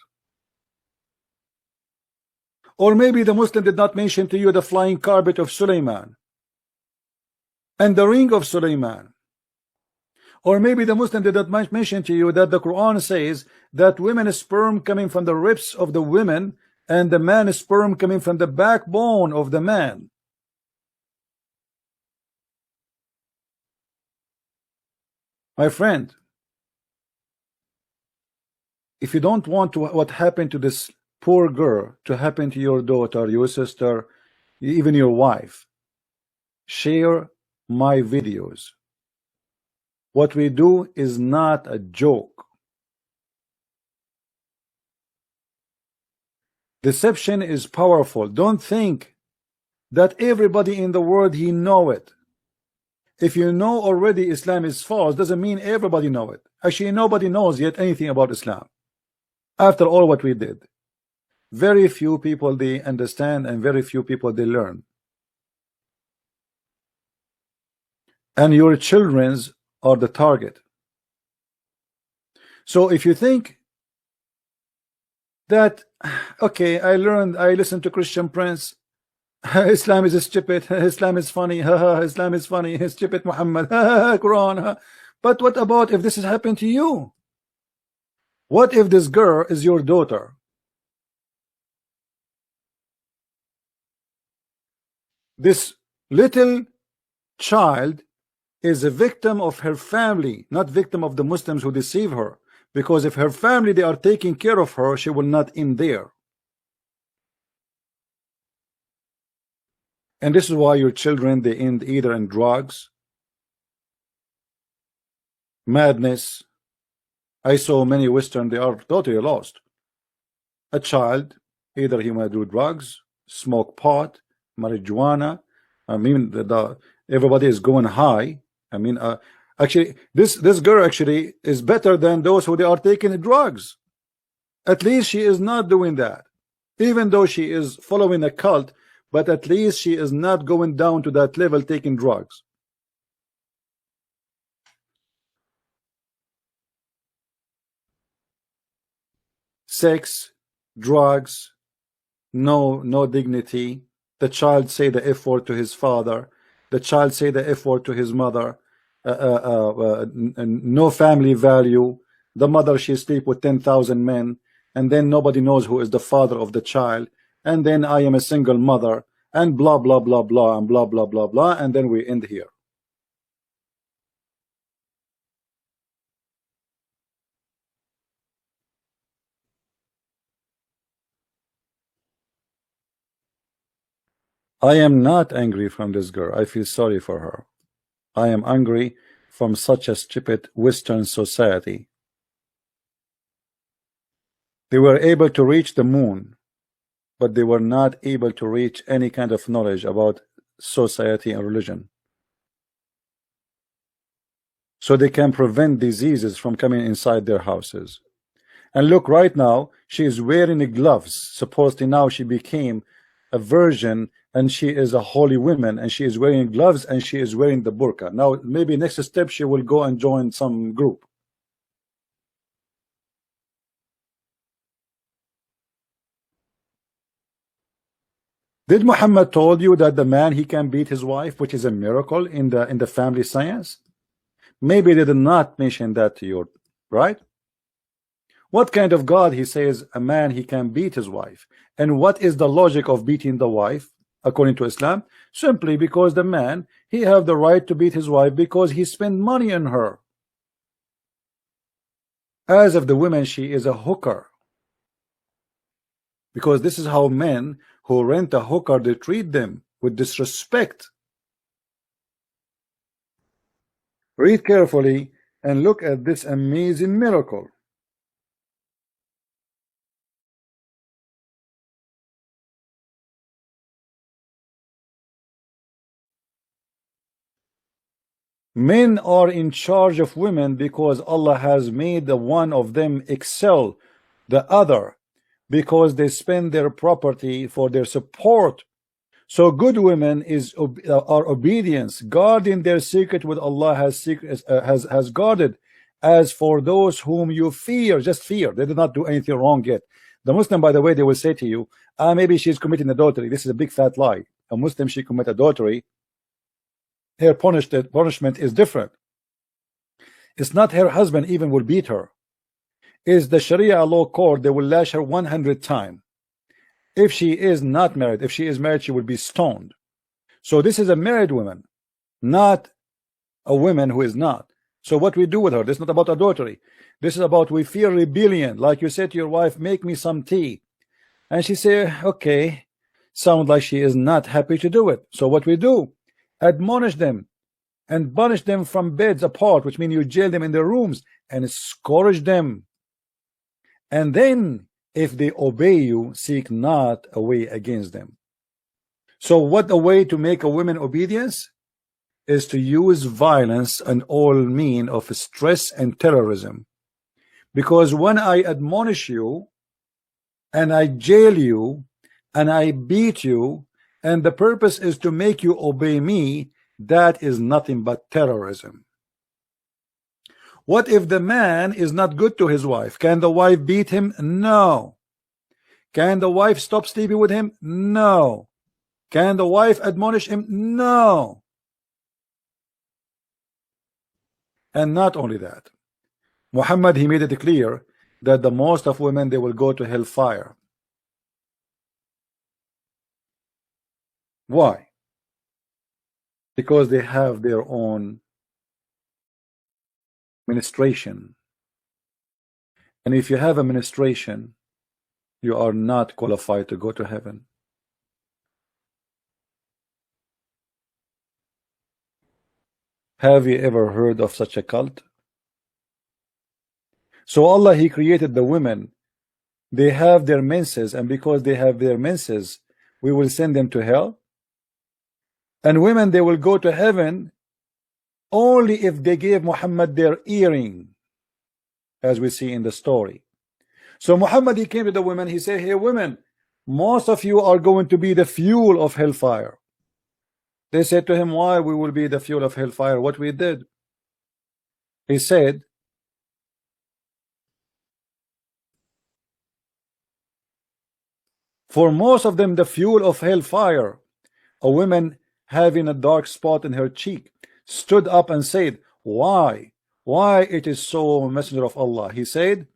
A: Or maybe the Muslim did not mention to you the flying carpet of Sulaiman and the ring of Sulaiman. Or maybe the Muslim did not mention to you that the Quran says that women's sperm coming from the ribs of the women and the man's sperm coming from the backbone of the man. My friend, if you don't want what happened to this poor girl to happen to your daughter, your sister, even your wife, share my videos. What we do is not a joke. Deception is powerful. Don't think that everybody in the world he know it. If you know already Islam is false, doesn't mean everybody know it. Actually, nobody knows yet anything about Islam. After all what we did, very few people they understand and very few people they learn. And your children's are the target. So if you think that, okay, I listened to Christian Prince, Islam is stupid, Islam is funny, Islam is funny, stupid Muhammad, Quran, but what about if this has happened to you? What if this girl is your daughter? This little child is a victim of her family, not victim of the Muslims who deceive her. Because if her family, they are taking care of her, she will not end there. And this is why your children, they end either in drugs, madness. I saw many Western, they are totally lost. A child, either he might do drugs, smoke pot, marijuana. I mean, everybody is going high. I mean, actually, this girl actually is better than those who they are taking drugs. At least she is not doing that. Even though she is following a cult, but at least she is not going down to that level taking drugs. Sex, drugs, no dignity. The child say the F word to his father. The child say the F word to his mother. No family value. The mother, she sleep with 10,000 men, and then nobody knows who is the father of the child. And then I am a single mother. and blah blah blah blah and blah blah blah blah, and then we end here. I am not angry from this girl. I feel sorry for her. I am angry from such a stupid Western society. They were able to reach the moon, but they were not able to reach any kind of knowledge about society and religion. So they can prevent diseases from coming inside their houses. And look, right now, she is wearing gloves. Supposedly now she became a virgin and she is a holy woman, and she is wearing gloves and she is wearing the burqa. Now, maybe next step she will go and join some group. Did Muhammad told you that the man he can beat his wife, which is a miracle in the family science? Maybe they did not mention that to you, right? What kind of God he says a man he can beat his wife? And what is the logic of beating the wife according to Islam? Simply because the man he have the right to beat his wife because he spent money on her. As of the woman, she is a hooker. Because this is how men who rent a hooker, they treat them with disrespect. Read carefully and look at this amazing miracle. Men are in charge of women because Allah has made the one of them excel the other, because they spend their property for their support. So good women are obedience, guarding their secret with Allah has guarded. As for those whom you fear, just fear. They did not do anything wrong yet. The Muslim, by the way, they will say to you, maybe she's committing adultery. This is a big fat lie. A Muslim, she commit adultery, her punishment is different. It's not her husband even will beat her. Is the Sharia law court, they will lash her 100 times. If she is not married, if she is married, she will be stoned. So this is a married woman, not a woman who is not. So what we do with her, this is not about adultery. This is about we fear rebellion. Like you said to your wife, make me some tea. And she say, okay, sound like she is not happy to do it. So what we do, admonish them and banish them from beds apart, which means you jail them in their rooms and scourge them. And then if they obey you, seek not a way against them. So what a way to make a woman obedience is to use violence and all mean of stress and terrorism. Because when I admonish you and I jail you and I beat you, and the purpose is to make you obey me, that is nothing but terrorism. What if the man is not good to his wife? Can the wife beat him? No. Can the wife stop sleeping with him? No. Can the wife admonish him? No. And not only that, Muhammad, he made it clear that the most of women, they will go to hellfire. Why? Because they have their own ministration. And if you have a ministration, you are not qualified to go to heaven. Have you ever heard of such a cult? So Allah, he created the women. They have their menses, and because they have their menses, we will send them to hell. And women, they will go to heaven only if they gave Muhammad their earring, as we see in the story. So Muhammad, he came to the women, he said, hey women, most of you are going to be the fuel of hellfire. They said to him, why we will be the fuel of hellfire? What we did? He said, for most of them, the fuel of hellfire, a woman having a dark spot in her cheek, stood up and said, why? Why it is so, Messenger of Allah? He said,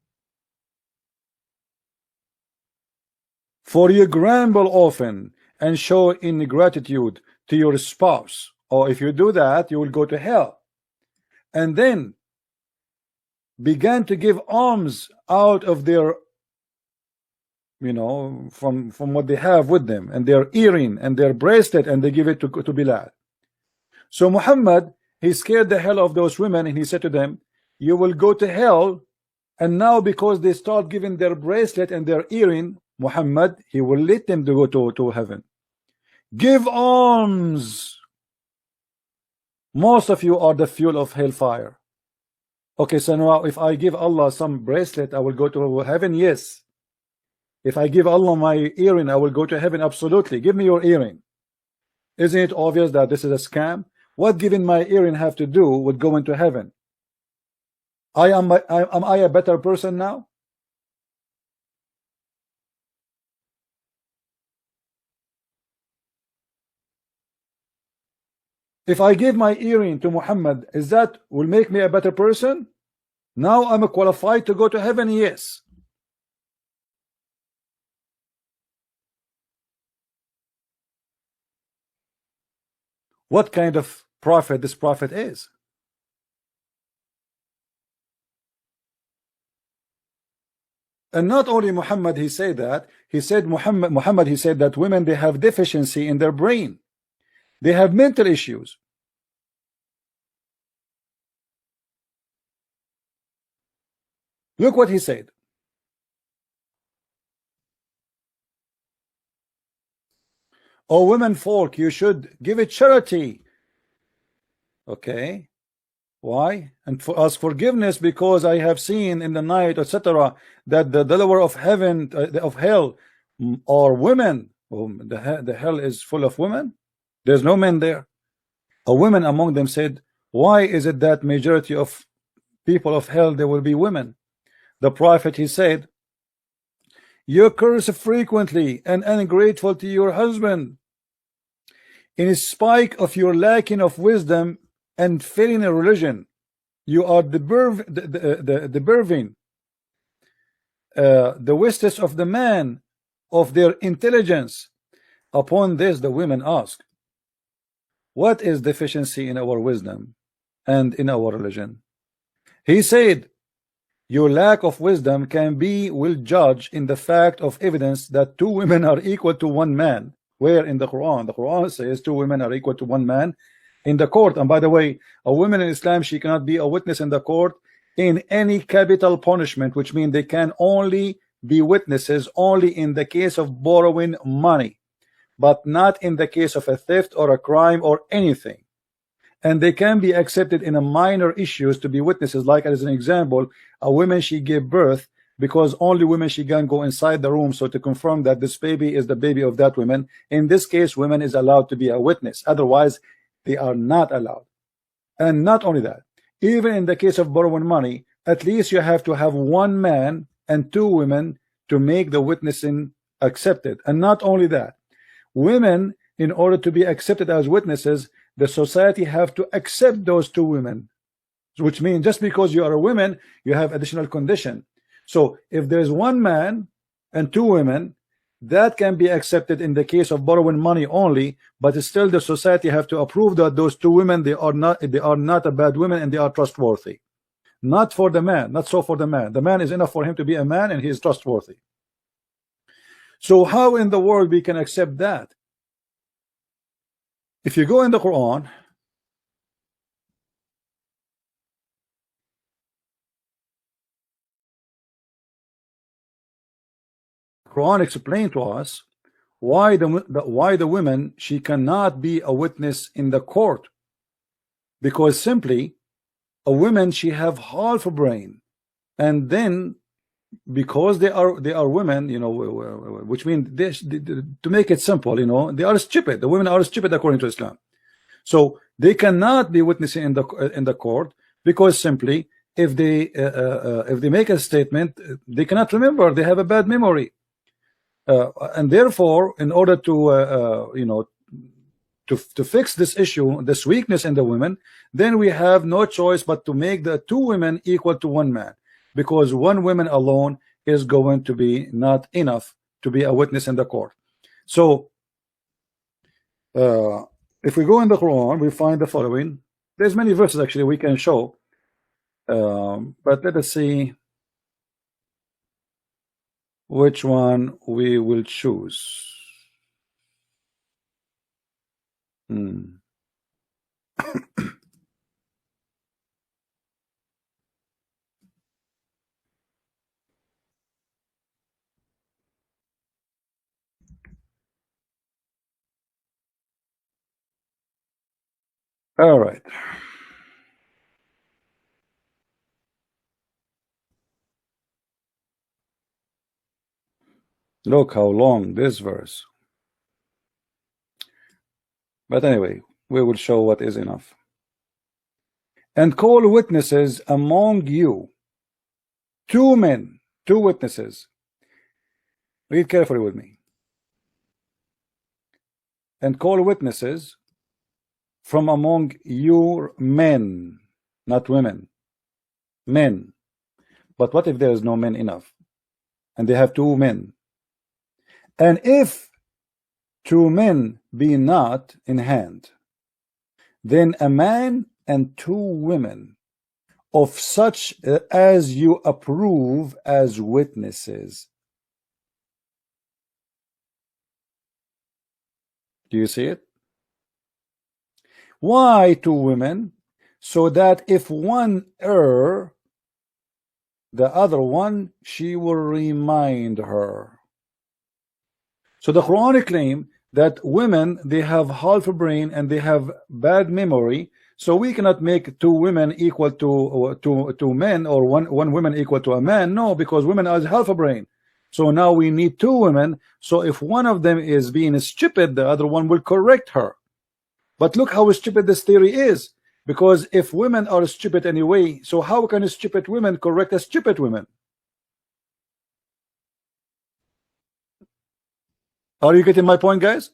A: for you grumble often and show ingratitude to your spouse, or if you do that, you will go to hell. And then began to give alms out of their, from what they have with them, and their earring and their bracelet, and they give it to Bilal. So Muhammad, he scared the hell of those women, and he said to them, you will go to hell. And now because they start giving their bracelet and their earring, Muhammad, he will let them to go to heaven. Give alms. Most of you are the fuel of hellfire. Okay, so now if I give Allah some bracelet, I will go to heaven? Yes. If I give Allah my earring, I will go to heaven? Absolutely. Give me your earring. Isn't it obvious that this is a scam? What giving my earring have to do with going to heaven? Am I a better person now? If I give my earring to Muhammad, is that will make me a better person? Now I'm qualified to go to heaven? Yes. What kind of prophet this prophet is? And not only Muhammad, he said that, he said Muhammad, he said that women, they have deficiency in their brain. They have mental issues. Look what he said. O women folk, you should give it charity. Okay. Why? And for us forgiveness, because I have seen in the night, etc., that the dweller of heaven, of hell, are women. The hell is full of women. There's no men there. A woman among them said, why is it that majority of people of hell, there will be women? The prophet, he said, you curse frequently and ungrateful to your husband, in spite of your lacking of wisdom and failing in religion. You are depriving the wisdom of the man of their intelligence. Upon this, the women ask, what is deficiency in our wisdom and in our religion? He said, your lack of wisdom can be well judged in the fact of evidence that two women are equal to one man. Where in the Quran? The Quran says two women are equal to one man in the court. And by the way, a woman in Islam, she cannot be a witness in the court in any capital punishment, which means they can only be witnesses only in the case of borrowing money, but not in the case of a theft or a crime or anything. And they can be accepted in a minor issues to be witnesses, like as an example, a woman, she gave birth, because only women, she can go inside the room, so to confirm that this baby is the baby of that woman. In this case, women is allowed to be a witness, otherwise they are not allowed. And not only that, even in the case of borrowing money, at least you have to have one man and two women to make the witnessing accepted. And not only that, women, in order to be accepted as witnesses, the society have to accept those two women, which means just because you are a woman, you have additional condition. So if there's one man and two women, that can be accepted in the case of borrowing money only, but still the society have to approve that those two women, they are not a bad women and they are trustworthy. Not for the man, not so for the man. The man is enough for him to be a man and he is trustworthy. So how in the world we can accept that? If you go in the Quran, Quran explained to us why the women, she cannot be a witness in the court, because simply a woman, she have half a brain, and then because they are women, which means to make it simple, they are stupid. The women are stupid according to Islam, so they cannot be witnessing in the court, because simply if they make a statement, they cannot remember. They have a bad memory, and therefore, in order to to fix this issue, this weakness in the women, then we have no choice but to make the two women equal to one man, because one woman alone is going to be not enough to be a witness in the court. So If we go in the Quran, we find the following. There's many verses actually we can show, but let us see which one we will choose. All right. Look how long this verse. But anyway, we will show what is enough. And call witnesses among you, 2 men, 2 witnesses. Read carefully with me. And call witnesses from among your men, not women, men. But what if there is no men enough, and they have 2 men? And if 2 men be not in hand, then a man and 2 women of such as you approve as witnesses. Do you see it? Why 2 women? So that if one err, the other one, she will remind her. So the Quranic claim that women, they have half a brain and they have bad memory, so we cannot make 2 women equal to men, or one woman equal to a man. No, because women are half a brain. So now we need 2 women. So if one of them is being stupid, the other one will correct her. But look how stupid this theory is, because if women are stupid anyway, so how can stupid women correct a stupid women? Are you getting my point, guys?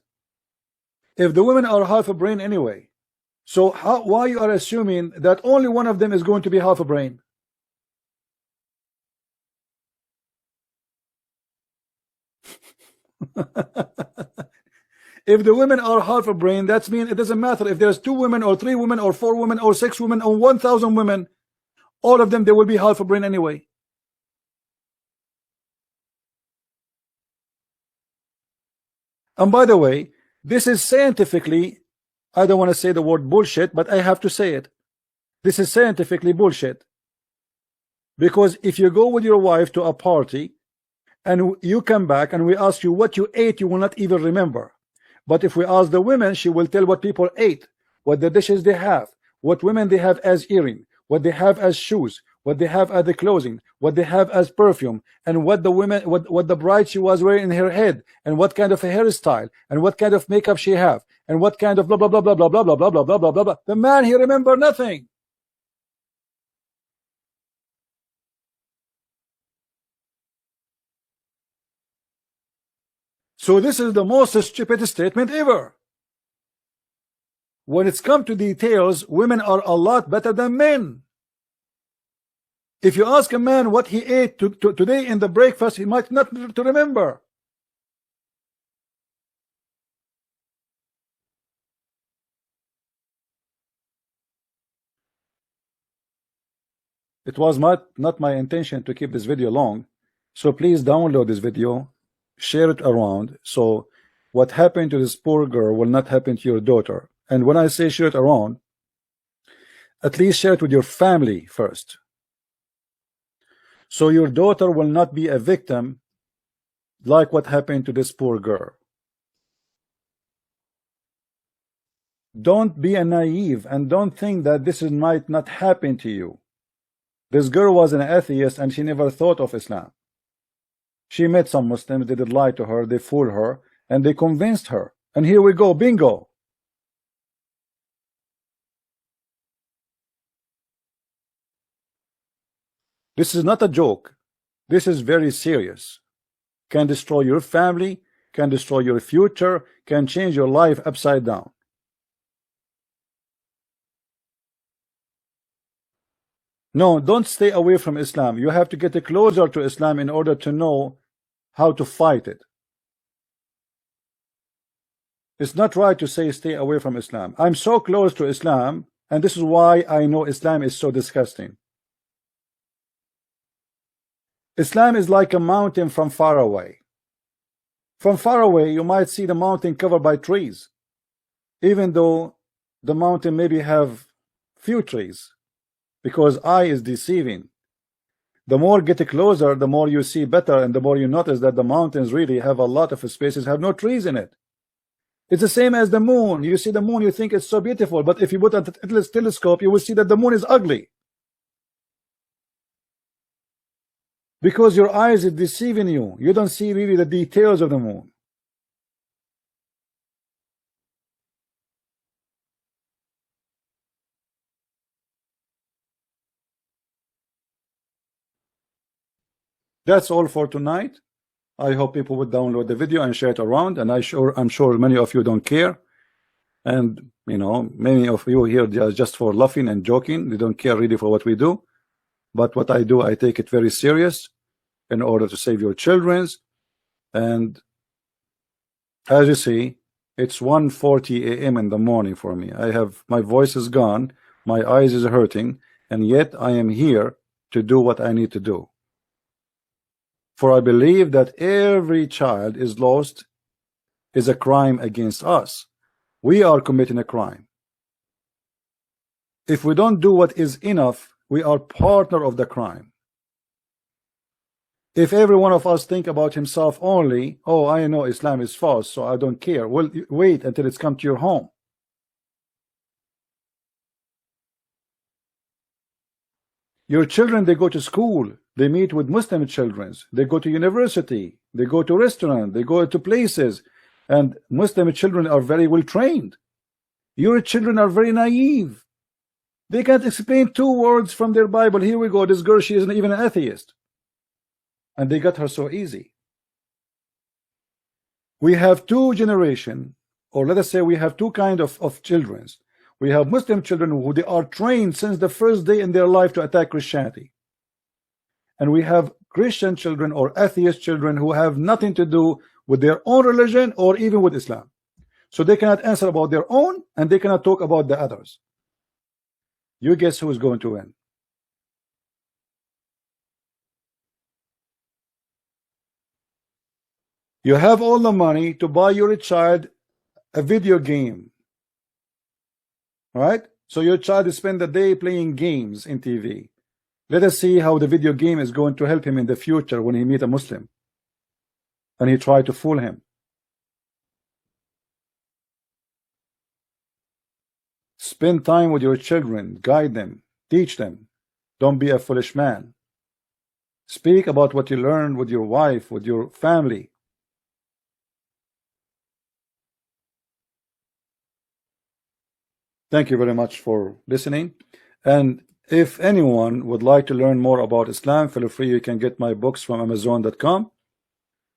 A: If the women are half a brain anyway, so why you are assuming that only one of them is going to be half a brain? If the women are half a brain, that means it doesn't matter if there's 2 women or 3 women or 4 women or 6 women or 1,000 women, all of them, they will be half a brain anyway. And by the way, this is scientifically, I don't want to say the word bullshit, but I have to say it. This is scientifically bullshit. Because if you go with your wife to a party and you come back and we ask you what you ate, you will not even remember. But if we ask the women, she will tell what people ate, what the dishes they have, what women they have as earring, what they have as shoes, what they have as the clothing, what they have as perfume, and what the women, what the bride she was wearing in her head, and what kind of a hairstyle, and what kind of makeup she have, and what kind of blah blah blah blah blah blah blah blah blah blah blah blah blah. The man, he remember nothing. So this is the most stupid statement ever. When it's come to details, women are a lot better than men. If you ask a man what he ate today in the breakfast, he might not to remember. It was not my intention to keep this video long, so please download this video, share it around, so what happened to this poor girl will not happen to your daughter. And when I say share it around, at least share it with your family first, so your daughter will not be a victim like what happened to this poor girl. Don't be a naive and don't think that this might not happen to you. This girl was an atheist and she never thought of Islam. She met some Muslims, they did lie to her, they fooled her, and they convinced her. And here we go, bingo. This is not a joke. This is very serious. Can destroy your family, can destroy your future, can change your life upside down. No, don't stay away from Islam. You have to get closer to Islam in order to know how to fight it. It's not right to say stay away from Islam. I'm so close to Islam, and this is why I know Islam is so disgusting. Islam is like a mountain from far away. From far away, you might see the mountain covered by trees, even though the mountain maybe have few trees, because eye is deceiving. The more get closer, the more you see better, and the more you notice that the mountains really have a lot of spaces, have no trees in it. It's the same as the moon. You see the moon, you think it's so beautiful, but if you put a telescope, you will see that the moon is ugly. Because your eyes is deceiving you. You don't see really the details of the moon. That's all for tonight. I hope people would download the video and share it around, and I'm sure many of you don't care. And you know, many of you here just for laughing and joking. They don't care really for what we do. But what I do, I take it very serious in order to save your children's. And as you see, it's 1:40 a.m. in the morning for me. My voice is gone, my eyes is hurting, and yet I am here to do what I need to do. For I believe that every child is lost is a crime against us. We are committing a crime. If we don't do what is enough, we are partner of the crime. If every one of us think about himself only, oh, I know Islam is false, so I don't care. Well, wait until it's come to your home. Your children, they go to school, they meet with Muslim children, they go to university, they go to restaurant, they go to places, and Muslim children are very well trained. Your children are very naive. They can't explain 2 words from their Bible. Here we go, this girl, she isn't even an atheist. And they got her so easy. We have 2 generations, or let us say we have 2 kinds of children. We have Muslim children who they are trained since the first day in their life to attack Christianity. And we have Christian children or atheist children who have nothing to do with their own religion or even with Islam. So they cannot answer about their own, and they cannot talk about the others. You guess who is going to win? You have all the money to buy your child a video game, right? So your child is spend the day playing games in TV. Let us see how the video game is going to help him in the future when he meet a Muslim and he try to fool him. Spend time with your children, guide them, teach them. Don't be a foolish man. Speak about what you learned with your wife, with your family. Thank you very much for listening. And if anyone would like to learn more about Islam, feel free. You can get my books from Amazon.com.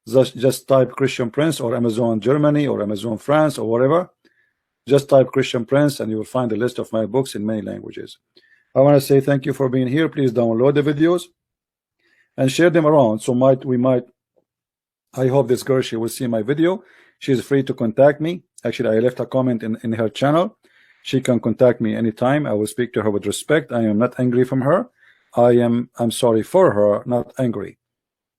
A: Just type Christian Prince or Amazon Germany or Amazon France or whatever. Just type Christian Prince and you will find a list of my books in many languages. I want to say thank you for being here. Please download the videos and share them around. So I hope this girl, she will see my video. She is free to contact me. Actually, I left a comment in her channel. She can contact me anytime. I will speak to her with respect. I am not angry from her. I'm sorry for her, not angry.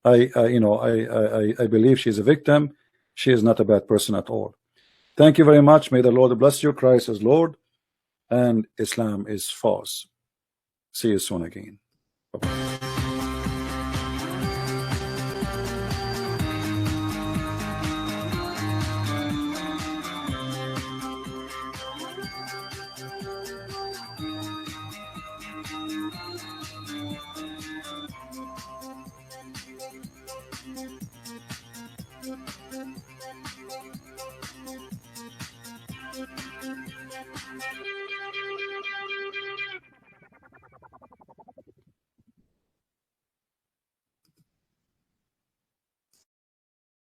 A: I believe she's a victim. She is not a bad person at all. Thank you very much. May the Lord bless you. Christ is Lord and Islam is false. See you soon again. Bye-bye.